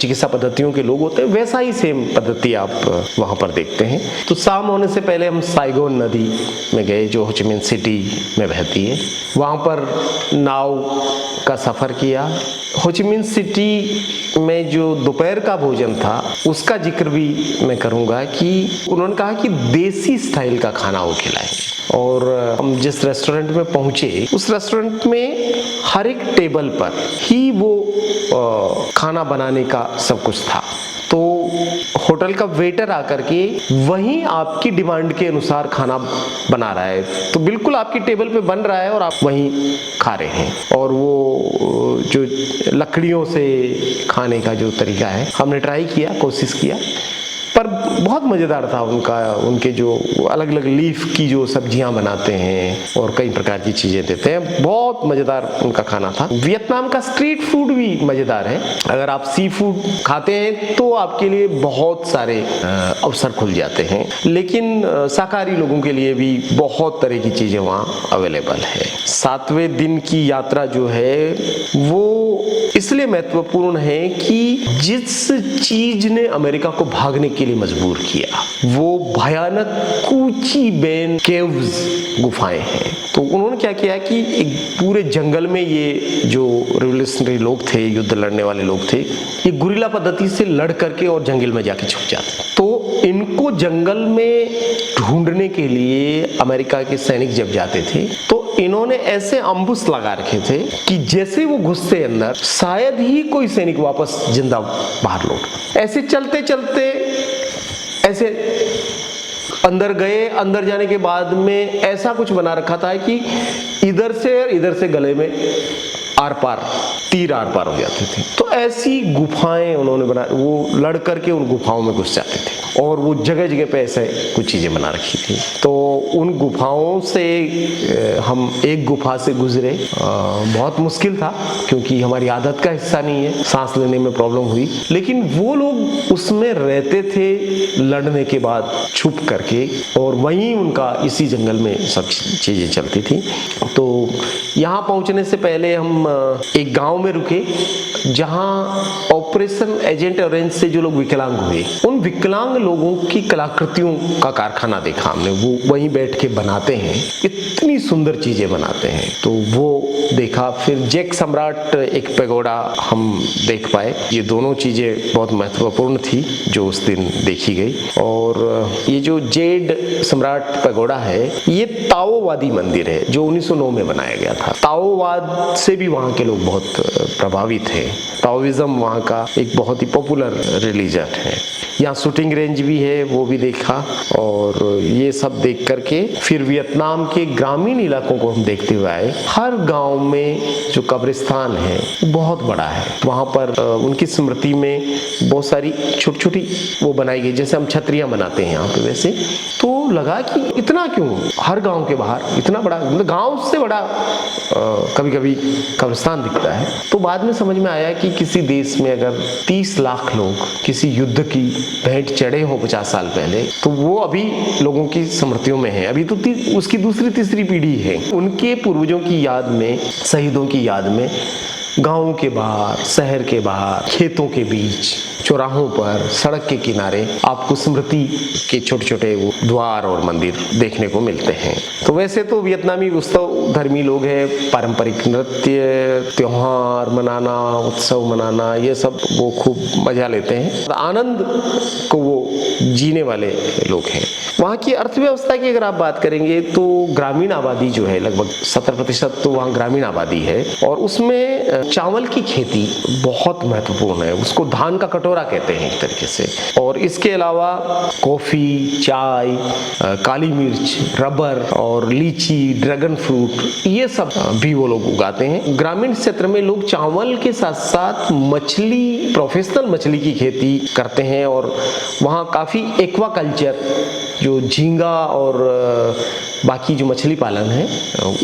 चिकित्सा पद्धतियों के लोग होते हैं, वैसा ही सेम पद्धति आप वहाँ पर देखते हैं। तो शाम होने से पहले हम साइगोन नदी में गए जो हो ची मिन्ह सिटी में बहती है। वहाँ पर नाव का सफ़र किया। हो ची मिन्ह सिटी में जो दोपहर का भोजन था उसका जिक्र भी मैं करूँगा कि उन्होंने कहा कि देसी स्टाइल का खाना वो खिलाएंगे। और हम जिस रेस्टोरेंट में पहुँचे उस रेस्टोरेंट में हर एक टेबल पर ही वो खाना बनाने का सब कुछ था। तो होटल का वेटर आकर के वहीं आपकी डिमांड के अनुसार खाना बना रहा है, तो बिल्कुल आपकी टेबल पे बन रहा है और आप वहीं खा रहे हैं। और वो जो लकड़ियों से खाने का जो तरीका है हमने ट्राई किया, कोशिश किया, पर बहुत मज़ेदार था। उनके जो अलग अलग लीफ की जो सब्जियां बनाते हैं और कई प्रकार की चीज़ें देते हैं, बहुत मज़ेदार उनका खाना था। वियतनाम का स्ट्रीट फूड भी मज़ेदार है। अगर आप सी फूड खाते हैं तो आपके लिए बहुत सारे अवसर खुल जाते हैं, लेकिन शाकाहारी लोगों के लिए भी बहुत तरह की चीज़ें वहाँ अवेलेबल है। 7वें दिन की यात्रा जो है वो इसलिए महत्वपूर्ण है कि जिस चीज ने अमेरिका को भागने के लिए मजबूर किया वो भयानक कूची बेन केव्स गुफाएं हैं। तो उन्होंने क्या किया कि एक पूरे जंगल में ये जो रिवोल्यूशनरी लोग थे, युद्ध लड़ने वाले लोग थे, ये गुरिल्ला पद्धति से लड़ करके और जंगल में जाके छुप जाते। तो इनको जंगल में ढूंढने के लिए अमेरिका के सैनिक जब जाते थे तो इन्होंने ऐसे अम्बुस लगा रखे थे कि जैसे वो घुसते अंदर शायद ही कोई सैनिक वापस जिंदा बाहर लौट। ऐसे चलते चलते ऐसे अंदर गए, अंदर जाने के बाद में ऐसा कुछ बना रखा था कि इधर से गले में आर पार तीर आर पार हो जाते थे। तो ऐसी गुफाएं उन्होंने बना, वो लड़ करके उन गुफाओं में घुस जाते थे और वो जगह जगह पे ऐसे कुछ चीज़ें बना रखी थी। तो उन गुफाओं से हम एक गुफा से गुजरे, बहुत मुश्किल था क्योंकि हमारी आदत का हिस्सा नहीं है, सांस लेने में प्रॉब्लम हुई, लेकिन वो लोग उसमें रहते थे लड़ने के बाद छुप करके, और वहीं उनका इसी जंगल में सब चीज़ें चलती थी। तो यहाँ पहुँचने से पहले हम एक गांव में रुके जहां ऑपरेशन एजेंट ऑरेंज से जो लोग विकलांग हुए, उन विकलांग लोगों की कलाकृतियों का कारखाना देखा हमने। वो वहीं बैठ के बनाते हैं, इतनी सुंदर चीजें बनाते हैं, तो वो देखा। फिर जैक सम्राट एक पैगोडा हम देख पाए। ये दोनों चीजें बहुत महत्वपूर्ण थी जो उस दिन देखी गई। और ये जो जेड सम्राट पैगोडा है, ये ताओवादी मंदिर है जो 1909 में बनाया गया था। ताओवाद से भी वहाँ के लोग बहुत प्रभावित हैं। ताओइज्म वहाँ का एक बहुत ही पॉपुलर रिलीजन है। यहाँ शूटिंग रेंज भी है, वो भी देखा। और ये सब देख करके फिर वियतनाम के ग्रामीण इलाकों को हम देखते हुए आए। हर गांव में जो कब्रिस्तान है बहुत बड़ा है, वहाँ पर उनकी स्मृति में बहुत सारी छोटी छोटी वो बनाई गई, जैसे हम छतरियाँ बनाते हैं यहाँ पे वैसे। तो लगा कि इतना क्यों हर गांव के बाहर इतना बड़ा, मतलब गांव से बड़ा कभी कभी कब्रिस्तान दिखता है। तो बाद में समझ में आया कि किसी देश में अगर 30 लाख लोग किसी युद्ध की भेंट चढ़े हो 50 साल पहले, तो वो अभी लोगों की स्मृतियों में है। अभी तो उसकी दूसरी तीसरी पीढ़ी है। उनके पूर्वजों की याद में, शहीदों की याद में गाँव के बाहर, शहर के बाहर, खेतों के बीच, चौराहों पर, सड़क के किनारे आपको स्मृति के छोटे छोटे वो द्वार और मंदिर देखने को मिलते हैं। तो वैसे तो वियतनामी उत्सव धर्मी लोग हैं, पारंपरिक नृत्य, त्योहार मनाना, उत्सव मनाना, ये सब वो खूब मजा लेते हैं। आनंद को वो जीने वाले लोग हैं। वहाँ की अर्थव्यवस्था की अगर आप बात करेंगे तो ग्रामीण आबादी जो है लगभग 70% तो वहाँ ग्रामीण आबादी है, और उसमें चावल की खेती बहुत महत्वपूर्ण है। उसको धान का कटोरा कहते हैं एक तरीके से। और इसके अलावा कॉफी, चाय, काली मिर्च, रबर और लीची, ड्रैगन फ्रूट, ये सब भी वो लोग उगाते हैं। ग्रामीण क्षेत्र में लोग चावल के साथ साथ मछली, प्रोफेशनल मछली की खेती करते हैं। और वहाँ काफ़ी एक्वाकल्चर, जो झींगा और बाकी जो मछली पालन है,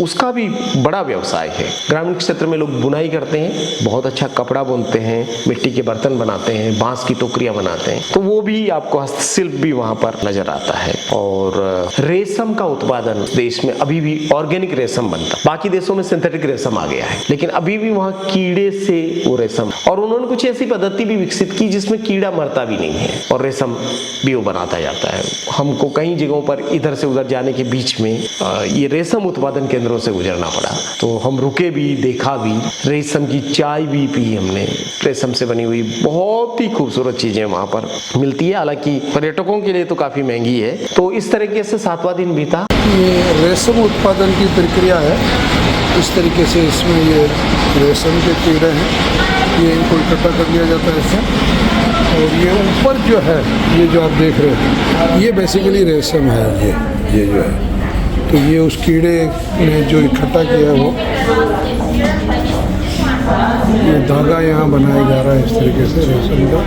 उसका भी बड़ा व्यवसाय है। ग्रामीण क्षेत्र में लोग बुनाई करते हैं, बहुत अच्छा कपड़ा बुनते हैं, मिट्टी के बर्तन बनाते हैं, बांस की टोकरियां बनाते हैं। तो वो भी आपको हस्तशिल्प भी वहाँ पर नजर आता है। और रेशम का उत्पादन देश में अभी भी ऑर्गेनिक रेशम बनता है। बाकी देशों में सिंथेटिक रेशम आ गया है, लेकिन अभी भी वहाँ कीड़े से वो रेशम, और उन्होंने कुछ ऐसी पद्धति भी विकसित की जिसमें कीड़ा मरता भी नहीं है और रेशम भी वो बनाता जाता है। हमको कई जगहों पर इधर से उधर जाने के बीच में ये रेशम उत्पादन केंद्रों से गुजरना पड़ा, तो हम रुके भी, देखा भी, रेशम की चाय भी पी हमने। रेशम से बनी हुई बहुत ही खूबसूरत चीजें वहाँ पर मिलती है, हालांकि पर्यटकों के लिए तो काफी महंगी है। तो इस तरीके से 7वां दिन बीता। ये रेशम उत्पादन की प्रक्रिया है। इस तरीके से इसमें ये रेशम के कीड़े हैं, ये इनको इकट्ठा कर लिया जाता है इससे। और ये ऊपर जो है, ये जो आप देख रहे हैं, ये बेसिकली रेशम है। ये जो है, तो ये उस कीड़े ने जो इकट्ठा किया है वो, ये धागा यहाँ बनाया जा रहा है इस तरीके से रेशम का।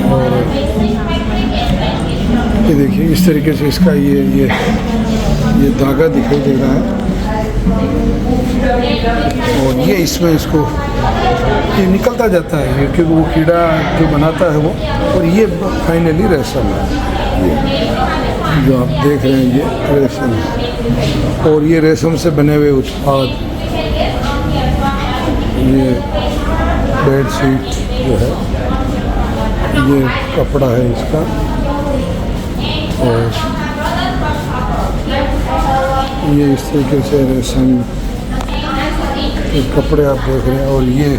और ये देखिए इस तरीके से इसका ये धागा दिखाई दे रहा है। और ये इसमें इसको ये निकलता जाता है, क्योंकि वो कीड़ा जो बनाता है वो, और ये फाइनली रेशम है। ये जो आप देख रहे हैं ये रेशम है। और ये रेशम से बने हुए उत्पाद, ये बेडशीट जो है, ये कपड़ा है इसका। और ये इस तरीके से रेशम के कपड़े आप देख रहे हैं। और ये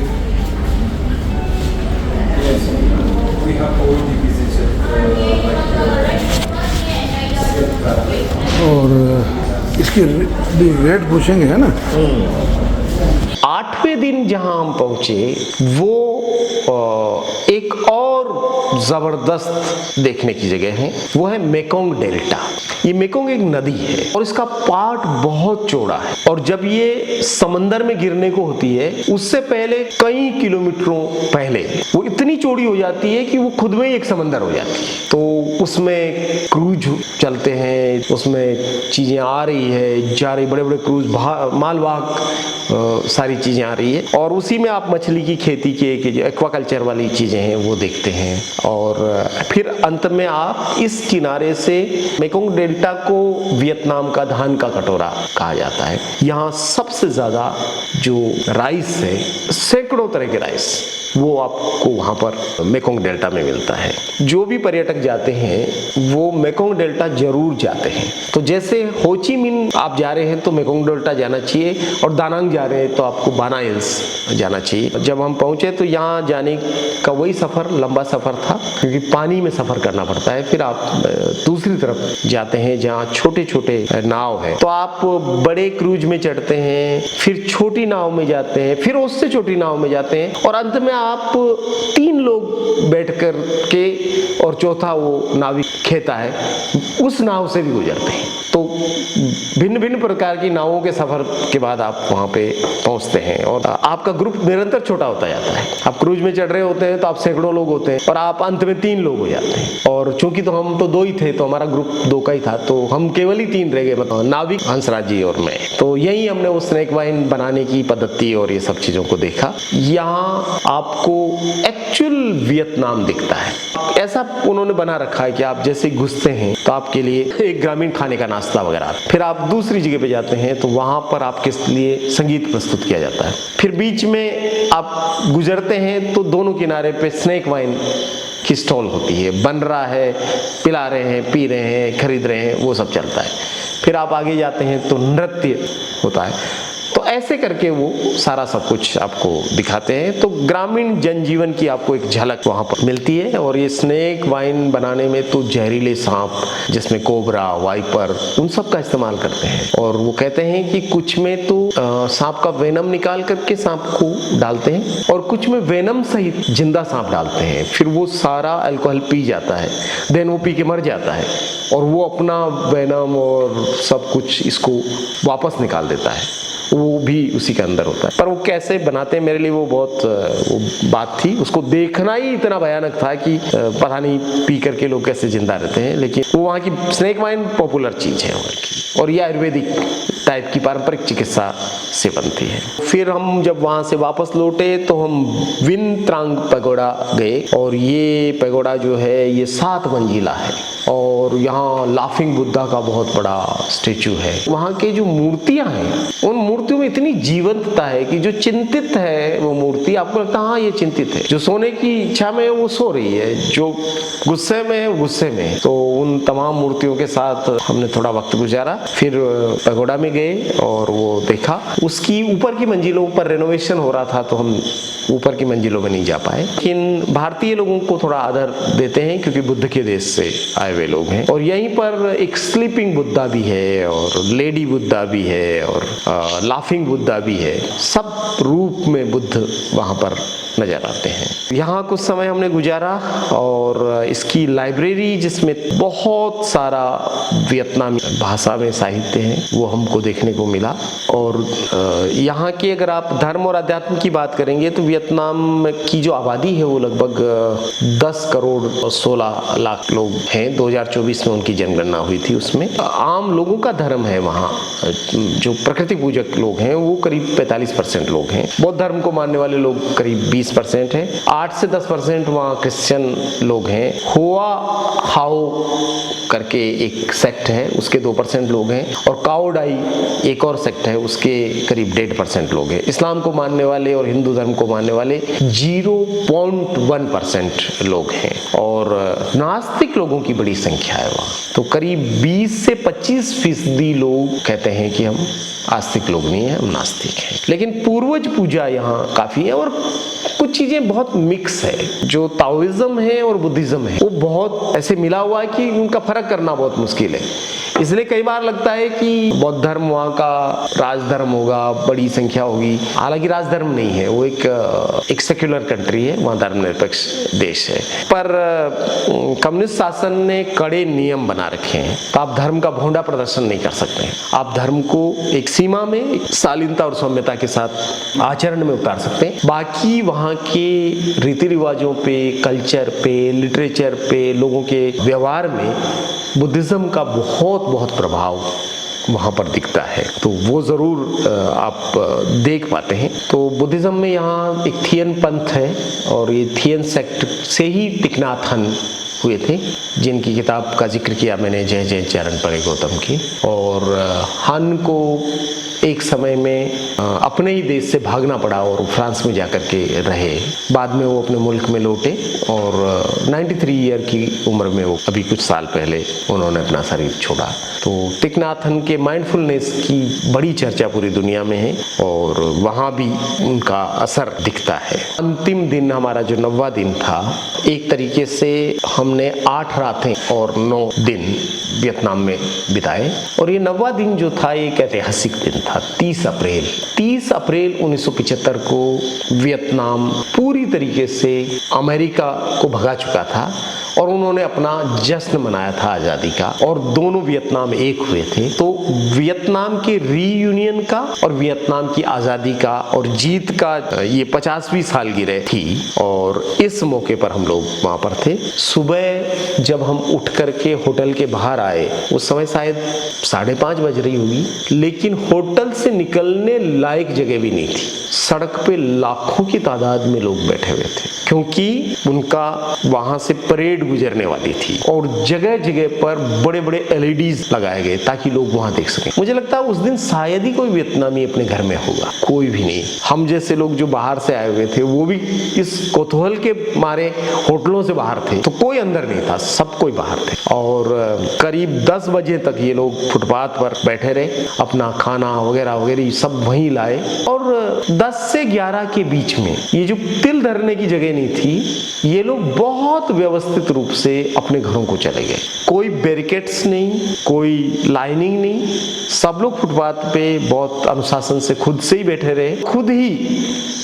इसकी रेट पूछेंगे, है ना। 8वें दिन जहां हम पहुंचे वो एक और जबरदस्त देखने की जगह है वो है मेकोंग डेल्टा। ये मेकोंग एक नदी है और इसका पार्ट बहुत चौड़ा है और जब ये समंदर में गिरने को होती है उससे पहले कई किलोमीटरों पहले वो इतनी चौड़ी हो जाती है कि वो खुद में ही एक समंदर हो जाती है। तो उसमें क्रूज चलते हैं, उसमें चीजें आ रही है जा रही, बड़े बड़े क्रूज मालवाहक सारी चीजें आ रही है और उसी में आप मछली की खेती के जो एक्वाकल्चर वाली चीजें हैं वो देखते हैं। और फिर अंत में आप इस किनारे से मेकोंग डेल्टा को वियतनाम का धान का कटोरा कहा जाता है। यहाँ सबसे ज्यादा जो राइस है, सैकड़ों तरह के राइस, वो आपको वहाँ पर मेकोंग डेल्टा में मिलता है। जो भी पर्यटक जाते हैं वो मेकोंग डेल्टा जरूर जाते हैं। तो जैसे हो ची मिन्ह आप जा रहे हैं तो मेकोंग डेल्टा जाना चाहिए और दानांग जा रहे हैं तो आपको बाना हिल्स जाना चाहिए। जब हम पहुंचे तो यहाँ जाने का वही सफ़र, लंबा सफ़र था क्योंकि पानी में सफ़र करना पड़ता है। फिर आप दूसरी तरफ जाते हैं जहाँ छोटे छोटे नाव है, तो आप बड़े क्रूज में चढ़ते हैं, फिर छोटी नाव में जाते हैं, फिर उससे छोटी नाव में जाते हैं और अंत में आप 3 लोग बैठ कर के और चौथा वो नाविक खेता है उस नाव से भी गुजरते हैं। तो भिन्न भिन्न प्रकार की नावों के सफर के बाद आप वहाँ पे पहुँचते हैं और आपका ग्रुप निरंतर छोटा होता जाता है। आप क्रूज में चढ़ रहे होते हैं तो आप सैकड़ों लोग होते हैं और आप अंत में 3 लोग हो जाते हैं। और चूंकि तो हम तो 2 ही थे तो हमारा ग्रुप 2 का ही था, तो हम केवल ही 3 रह गए, मतलब नाविक, हंसराज जी और मैं। तो यही हमने वो स्नैक वाइन बनाने की पद्धति और ये सब चीज़ों को देखा। यहाँ आपको एक्चुअल वियतनाम दिखता है। ऐसा उन्होंने बना रखा है कि आप जैसे घुसते हैं तो आपके लिए एक ग्रामीण खाने का नाश्ता वगैरह, फिर आप दूसरी जगह पे जाते हैं तो वहाँ पर आपके लिए संगीत प्रस्तुत किया जाता है, फिर बीच में आप गुजरते हैं तो दोनों किनारे पे स्नैक वाइन की स्टॉल होती है, बन रहा है, पिला रहे हैं, पी रहे हैं, खरीद रहे हैं, वो सब चलता है। फिर आप आगे जाते हैं तो नृत्य होता है। तो ऐसे करके वो सारा सब कुछ आपको दिखाते हैं। तो ग्रामीण जनजीवन की आपको एक झलक वहाँ पर मिलती है। और ये स्नैक वाइन बनाने में तो जहरीले सांप, जिसमें कोबरा, वाइपर, उन सब का इस्तेमाल करते हैं। और वो कहते हैं कि कुछ में तो सांप का वेनम निकाल करके सांप को डालते हैं और कुछ में वेनम सहित जिंदा सांप डालते हैं। फिर वो सारा अल्कोहल पी जाता है, देन वो पी के मर जाता है और वो अपना वेनम और सब कुछ इसको वापस निकाल देता है, वो भी उसी के अंदर होता है। पर वो कैसे बनाते हैं, मेरे लिए वो बहुत वो बात थी। उसको देखना ही इतना भयानक था कि पता नहीं पी करके लोग कैसे जिंदा रहते हैं। लेकिन वो वहाँ की स्नैक वाइन पॉपुलर चीज़ है वहाँ की, और ये आयुर्वेदिक टाइप की पारंपरिक चिकित्सा से बनती है। फिर हम जब वहाँ से वापस लौटे तो हम विन त्रांग पैगोडा गए और ये पैगोडा जो है ये 7 मंजिला है और यहाँ लाफिंग बुद्धा का बहुत बड़ा स्टेचू है। वहाँ के जो मूर्तियाँ हैं उन मूर्तियों में इतनी जीवंतता है कि जो चिंतित है वो मूर्ति आपको लगता है हाँ ये चिंतित है, जो सोने की इच्छा में है वो सो रही है, जो गुस्से में है वो गुस्से में है। तो उन तमाम मूर्तियों के साथ हमने थोड़ा वक्त गुजारा। फिर पैगोडा में गए और वो देखा। उसकी ऊपर की मंजिलों पर रेनोवेशन हो रहा था तो हम ऊपर की मंजिलों में नहीं जा पाए। लेकिन भारतीय लोगों को थोड़ा आदर देते हैं क्योंकि बुद्ध के देश से आए हुए लोग हैं। और यहीं पर एक स्लीपिंग बुद्धा भी है और लेडी बुद्धा भी है और लाफिंग बुद्धा भी है। सब रूप में बुद्ध वहाँ पर नजर आते हैं। यहाँ कुछ समय हमने गुजारा और इसकी लाइब्रेरी, जिसमें बहुत सारा वियतनामी भाषा में साहित्य है, वो हमको देखने को मिला। और यहाँ की अगर आप धर्म और अध्यात्म की बात करेंगे तो वियतनाम की जो आबादी है वो लगभग 10 करोड़ 16 लाख लोग हैं। 2024 में उनकी जनगणना हुई थी। उसमें आम लोगों का धर्म है वहाँ, जो प्रकृति पूजक लोग हैं वो करीब 45% लोग हैं। बौद्ध धर्म को मानने वाले लोग करीब 20% है। 8 से 10% वहाँ क्रिश्चियन लोग हैं। हुआ हाओ करके एक सेक्ट है, उसके 2% लोग हैं। और काओडाई एक और सेक्ट है, उसके करीब 1.5% लोग हैं। इस्लाम को मानने वाले और हिंदू धर्म को मानने वाले 0.1% लोग हैं। और नास्तिक लोगों की बड़ी संख्या है वहाँ। तो करीब 20 से 25% लोग कहते हैं कि हम आस्तिक लोग नहीं हैं, हम नास्तिक हैं। लेकिन पूर्वज पूजा यहाँ काफ़ी है और कुछ चीजें बहुत मिक्स है। जो ताओइज्म है और बुद्धिज्म है वो बहुत ऐसे मिला हुआ है कि उनका फर्क करना बहुत मुश्किल है। इसलिए कई बार लगता है कि बौद्ध धर्म वहाँ का राजधर्म होगा, बड़ी संख्या होगी। हालांकि राजधर्म नहीं है, वो एक सेक्युलर कंट्री है, वहाँ धर्मनिरपेक्ष देश है। पर कम्युनिस्ट शासन ने कड़े नियम बना रखे हैं, तो आप धर्म का भोंडा प्रदर्शन नहीं कर सकते हैं। आप धर्म को एक सीमा में, एक शालीनता और सौम्यता के साथ आचरण में उतार सकते हैं। बाकी वहाँ के रीति रिवाजों पे, कल्चर पे, लिटरेचर पे, लोगों के व्यवहार में बुद्धिज्म का बहुत प्रभाव वहाँ पर दिखता है। तो वो ज़रूर आप देख पाते हैं। तो बुद्धिज्म में यहाँ एक थियन पंथ है और ये थियन सेक्ट से ही थीक नाथ हन हुए थे, जिनकी किताब का जिक्र किया मैंने, जय जय चरण पड़े गौतम की। और हन को एक समय में अपने ही देश से भागना पड़ा और फ्रांस में जाकर के रहे। बाद में वो अपने मुल्क में लौटे और 93 ईयर की उम्र में, वो अभी कुछ साल पहले उन्होंने अपना शरीर छोड़ा। तो थीक नाथ हन के माइंडफुलनेस की बड़ी चर्चा पूरी दुनिया में है और वहाँ भी उनका असर दिखता है। अंतिम दिन हमारा जो 9वां दिन था, एक तरीके से हमने 8 रातें और 9 दिन वियतनाम में बिताए। और ये 9वां दिन जो था एक ऐतिहासिक दिन था। 30 अप्रैल 1975 को वियतनाम पूरी तरीके से अमेरिका को भगा चुका था और उन्होंने अपना जश्न मनाया था आज़ादी का, और दोनों वियतनाम एक हुए थे। तो वियतनाम के रीयूनियन का और वियतनाम की आज़ादी का और जीत का ये 50वीं सालगिरह थी और इस मौके पर हम लोग वहाँ पर थे। सुबह जब हम उठ करके होटल के बाहर आए, उस समय शायद 5:30 बज रही होगी, लेकिन होटल से निकलने लायक जगह भी नहीं थी। सड़क पे लाखों की तादाद में लोग बैठे हुए थे, क्योंकि उनका वहां से परेड गुजरने वाली थी और जगह जगह पर बड़े बड़े LEDs लगाए गए ताकि लोग वहां देख सकें। मुझे लगता है उस दिन शायद ही कोई वियतनामी अपने घर में होगा, कोई भी नहीं। हम जैसे लोग जो बाहर से आए हुए थे वो भी इस कौतूहल के मारे होटलों से बाहर थे, तो कोई अंदर नहीं था, सब कोई बाहर थे। और करीब 10 बजे तक ये लोग फुटपाथ पर बैठे रहे, अपना खाना वगैरह वगैरह सब वहीं लाए। और 10 से 11 के बीच में ये जो तिल धरने की जगह नहीं थी, ये लोग बहुत व्यवस्थित रूप से अपने घरों को चले गए। कोई बैरिकेड्स नहीं, कोई लाइनिंग नहीं, सब लोग फुटपाथ पे बहुत अनुशासन से खुद से ही बैठे रहे। खुद ही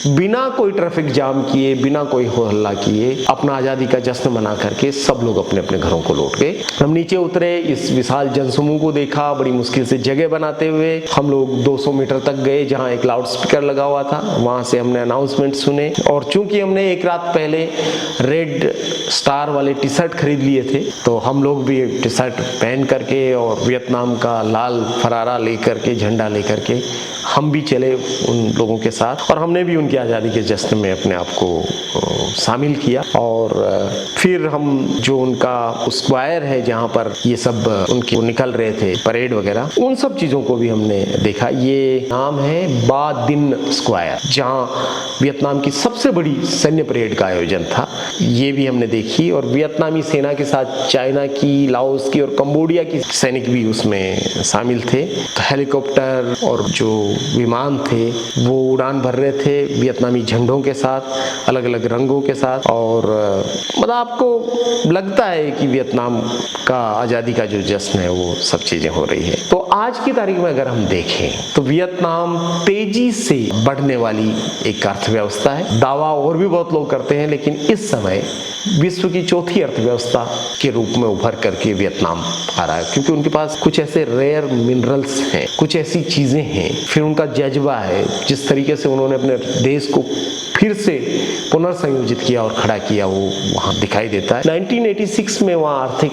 बिना कोई ट्रैफिक जाम किए, बिना कोई हो हल्ला किए, अपना आज़ादी का जश्न मना करके सब लोग अपने अपने घरों को लौट गए। हम नीचे उतरे, इस विशाल जनसमूह को देखा, बड़ी मुश्किल से जगह बनाते हुए हम लोग 200 मीटर तक गए, जहाँ एक लाउड स्पीकर लगा हुआ था। वहाँ से हमने अनाउंसमेंट सुने और चूंकि हमने एक रात पहले रेड स्टार वाले टी शर्ट खरीद लिए थे, तो हम लोग भी टी शर्ट पहन करके और वियतनाम का लाल फरारा लेकर के, झंडा लेकर के हम भी चले उन लोगों के साथ और हमने भी उनकी आज़ादी के जश्न में अपने आप को शामिल किया। और फिर हम जो उनका स्क्वायर है जहाँ पर ये सब उनके निकल रहे थे परेड वगैरह, उन सब चीज़ों को भी हमने देखा। ये नाम है बा दिन स्क्वायर, जहाँ वियतनाम की सबसे बड़ी सैन्य परेड का आयोजन था, ये भी हमने देखी। और वियतनामी सेना के साथ चाइना की, लाओस की और कंबोडिया की सैनिक भी उसमें शामिल थे। तो हेलीकॉप्टर और जो विमान थे वो उड़ान भर रहे थे वियतनामी झंडों के साथ, अलग अलग रंगों के साथ। और मतलब आपको लगता है कि वियतनाम का आज़ादी का जो जश्न है वो सब चीज़ें हो रही है। तो आज की तारीख में अगर हम देखें तो वियतनाम तेजी से बढ़ने वाली एक अर्थव्यवस्था है। दावा और भी बहुत लोग करते हैं, लेकिन इस समय विश्व की चौथी अर्थव्यवस्था के रूप में उभर करके वियतनाम आ रहा है, क्योंकि उनके पास कुछ ऐसे रेयर मिनरल्स हैं, कुछ ऐसी चीज़ें हैं, फिर उनका जज्बा है, जिस तरीके से उन्होंने अपने देश को फिर से पुनर्संयोजित किया और खड़ा किया, वो वहाँ दिखाई देता है। 1986 में वहाँ आर्थिक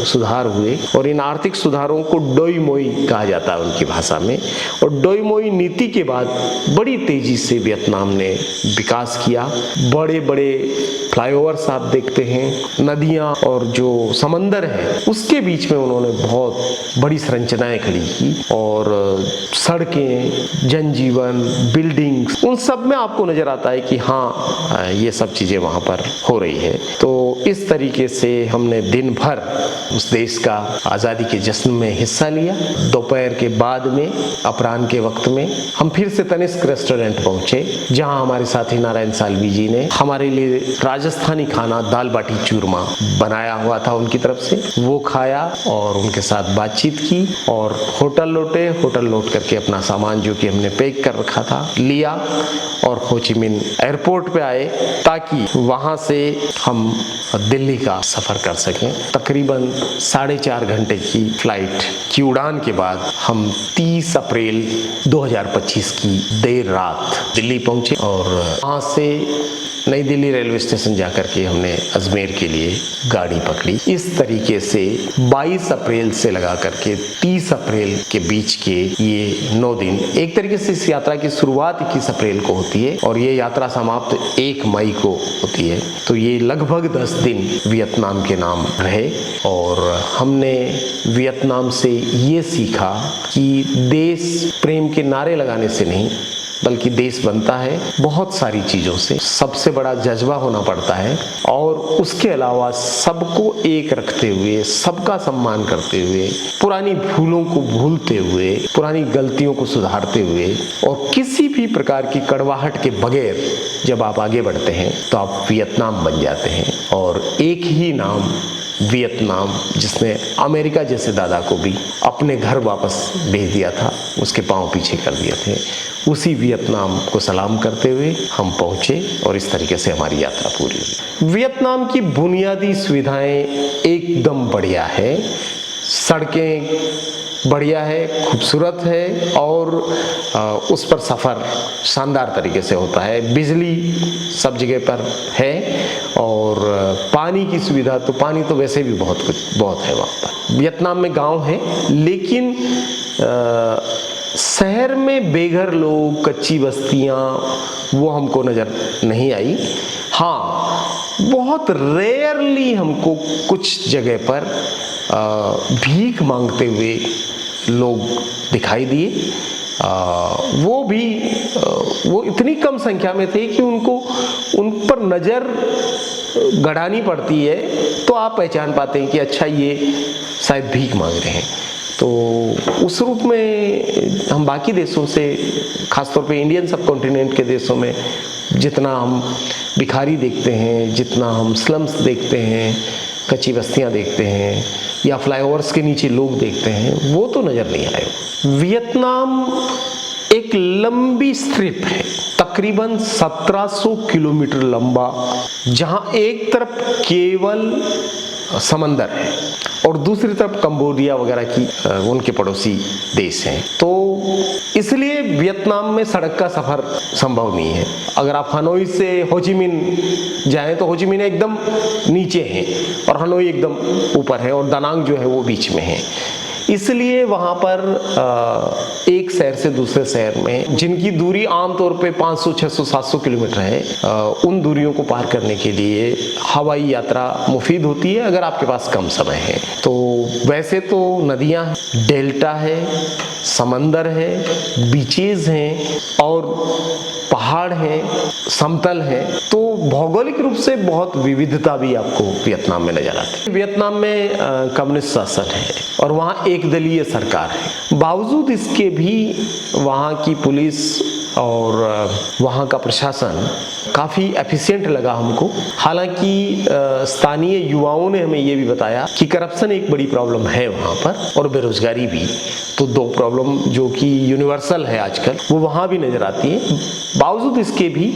सुधार हुए और इन आर्थिक सुधारों को डोई मोई कहा जाता है उनकी भाषा में। और डोई मोई नीति के बाद बड़ी तेजी से वियतनाम ने विकास किया। बड़े बड़े फ्लाईओवर्स आप देखते हैं, नदियाँ और जो समंदर है उसके बीच में उन्होंने बहुत बड़ी संरचनाएं खड़ी की और सड़कें, जनजीवन, बिल्डिंग्स, उन सब में आपको नजर आता है कि हाँ, ये सब चीज़ें वहाँ पर हो रही है। तो इस तरीके से हमने दिन भर उस देश का आज़ादी के जश्न में हिस्सा लिया। दोपहर के बाद में अपराह्न के वक्त में हम फिर से तनिष्क रेस्टोरेंट पहुँचे, जहाँ हमारे साथी नारायण साल्वी जी ने हमारे लिए राजस्थानी खाना दाल बाटी चूरमा बनाया हुआ था उनकी तरफ से, वो खाया और उनके साथ बातचीत की और होटल लौटे। होटल लौट करके अपना सामान जो कि हमने पैक कर रखा था लिया और हो ची मिन्ह एयरपोर्ट पे आए, ताकि वहाँ से हम दिल्ली का सफ़र कर सकें। तकरीबन 4.5 घंटे की फ्लाइट की उड़ान के बाद हम 30 अप्रैल 2025 की देर रात दिल्ली पहुँचे और वहाँ से नई दिल्ली रेलवे स्टेशन जाकर के हमने अजमेर के लिए गाड़ी पकड़ी। इस तरीके से 22 अप्रैल से लगा करके 30 अप्रैल के बीच के ये 9 दिन, एक तरीके से इस यात्रा की शुरुआत 21 अप्रैल को होती है और ये यात्रा समाप्त 1 मई को होती है। तो ये लगभग 10 दिन वियतनाम के नाम रहे और हमने वियतनाम से ये सीखा कि देश प्रेम के नारे लगाने से नहीं, बल्कि देश बनता है बहुत सारी चीज़ों से। सबसे बड़ा जज्बा होना पड़ता है और उसके अलावा सबको एक रखते हुए, सबका सम्मान करते हुए, पुरानी भूलों को भूलते हुए, पुरानी गलतियों को सुधारते हुए और किसी भी प्रकार की कड़वाहट के बगैर जब आप आगे बढ़ते हैं तो आप वियतनाम बन जाते हैं। और एक ही नाम वियतनाम, जिसने अमेरिका जैसे दादा को भी अपने घर वापस भेज दिया था, उसके पांव पीछे कर दिए थे, उसी वियतनाम को सलाम करते हुए हम पहुँचे और इस तरीके से हमारी यात्रा पूरी हुई। वियतनाम की बुनियादी सुविधाएं एकदम बढ़िया है, सड़कें बढ़िया है, खूबसूरत है और उस पर सफ़र शानदार तरीके से होता है। बिजली सब जगह पर है और पानी की सुविधा, तो पानी तो वैसे भी बहुत है वहाँ पर। वियतनाम में गांव है, लेकिन शहर में बेघर लोग, कच्ची बस्तियाँ, वो हमको नज़र नहीं आई। हाँ, बहुत रेयरली हमको कुछ जगह पर भीख मांगते हुए लोग दिखाई दिए। वो इतनी कम संख्या में थे कि उन पर नज़र गड़ानी पड़ती है तो आप पहचान पाते हैं कि अच्छा ये शायद भीख मांग रहे हैं। तो उस रूप में हम बाकी देशों से, खासतौर पे इंडियन सब कॉन्टिनेंट के देशों में जितना हम भिखारी देखते हैं, जितना हम स्लम्स देखते हैं, कच्ची बस्तियां देखते हैं या फ्लाईओवर्स के नीचे लोग देखते हैं, वो तो नज़र नहीं आए। वियतनाम एक लंबी स्ट्रिप है, तकरीबन 1700 किलोमीटर लंबा, जहां एक तरफ केवल समंदर है और दूसरी तरफ कंबोडिया वगैरह की उनके पड़ोसी देश हैं। तो इसलिए वियतनाम में सड़क का सफ़र संभव नहीं है। अगर आप हनोई से हो ची मिन्ह जाएं तो हो ची मिन्ह एकदम नीचे है और हनोई एकदम ऊपर है और दानांग जो है वो बीच में है। इसलिए वहाँ पर एक शहर से दूसरे शहर में जिनकी दूरी आमतौर पे 500, 600, 700 किलोमीटर है, उन दूरियों को पार करने के लिए हवाई यात्रा मुफीद होती है अगर आपके पास कम समय है। तो वैसे तो नदियाँ, डेल्टा है, समंदर है, बीचेज हैं और पहाड़ हैं, समतल है, तो भौगोलिक रूप से बहुत विविधता भी आपको वियतनाम में नजर आती है। वियतनाम में कम्युनिस्ट शासन है और वहाँ एक दलीय सरकार है। बावजूद इसके भी वहाँ की पुलिस और वहाँ का प्रशासन काफ़ी एफिशिएंट लगा हमको। हालांकि स्थानीय युवाओं ने हमें ये भी बताया कि करप्शन एक बड़ी प्रॉब्लम है वहाँ पर और बेरोजगारी भी। तो 2 प्रॉब्लम जो कि यूनिवर्सल है आजकल, वो वहाँ भी नज़र आती है। बावजूद इसके भी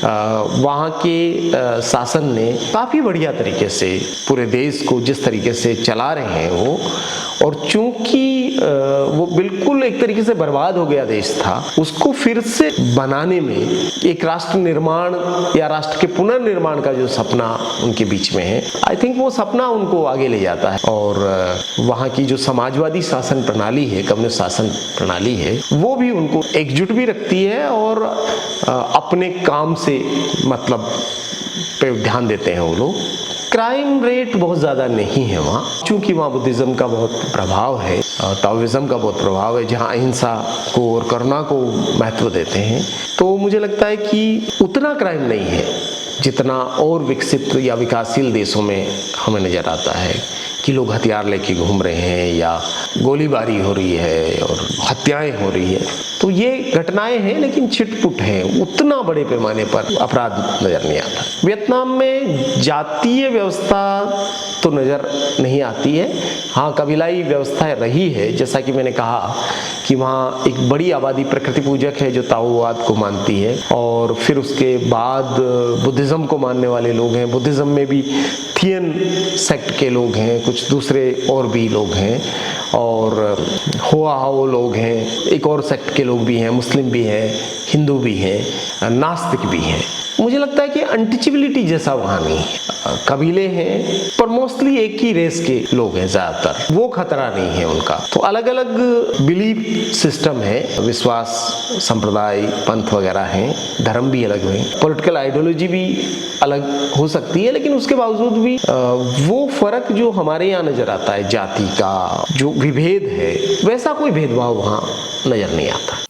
वहाँ के शासन ने काफ़ी बढ़िया तरीके से पूरे देश को जिस तरीके से चला रहे हैं वो, और चूंकि वो बिल्कुल एक तरीके से बर्बाद हो गया देश था, उसको फिर से बनाने में एक राष्ट्र निर्माण या राष्ट्र के पुनर्निर्माण का जो सपना उनके बीच में है, आई थिंक वो सपना उनको आगे ले जाता है। और वहाँ की जो समाजवादी शासन प्रणाली है, कम्युनिस्ट शासन प्रणाली है, वो भी उनको एकजुट भी रखती है और अपने काम से मतलब पे ध्यान देते हैं वो लोग। क्राइम रेट बहुत ज़्यादा नहीं है वहाँ, चूँकि वहाँ बुद्धिज़्म का बहुत प्रभाव है, ताओइज़्म का बहुत प्रभाव है, जहाँ अहिंसा को और करुणा को महत्व देते हैं। तो मुझे लगता है कि उतना क्राइम नहीं है जितना और विकसित या विकासशील देशों में हमें नज़र आता है कि लोग हथियार लेके घूम रहे हैं या गोलीबारी हो रही है और हत्याएं हो रही है, तो ये घटनाएं हैं लेकिन छिटपुट हैं, उतना बड़े पैमाने पर अपराध नज़र नहीं आता। वियतनाम में जातीय व्यवस्था तो नज़र नहीं आती है, हाँ कबीलाई व्यवस्था रही है। जैसा कि मैंने कहा कि वहाँ एक बड़ी आबादी प्रकृति पूजक है जो ताओवाद को मानती है, और फिर उसके बाद बुद्धिज़्म को मानने वाले लोग हैं। बुद्धिज़्म में भी थियन सेक्ट के लोग हैं, कुछ दूसरे और भी लोग हैं, और होआहाओ लोग हैं, एक और सेक्ट के लोग भी हैं, मुस्लिम भी हैं, हिंदू भी हैं, नास्तिक भी हैं। मुझे लगता है कि अनटचेबिलिटी जैसा वहाँ नहीं है। कबीले हैं पर मोस्टली एक ही रेस के लोग हैं ज़्यादातर, वो खतरा नहीं है उनका। तो अलग अलग बिलीफ सिस्टम है, विश्वास, संप्रदाय, पंथ वगैरह हैं, धर्म भी अलग हैं, पॉलिटिकल आइडियोलॉजी भी अलग हो सकती है, लेकिन उसके बावजूद भी वो फर्क जो हमारे यहाँ नज़र आता है, जाति का जो विभेद है, वैसा कोई भेदभाव वहाँ नज़र नहीं आता।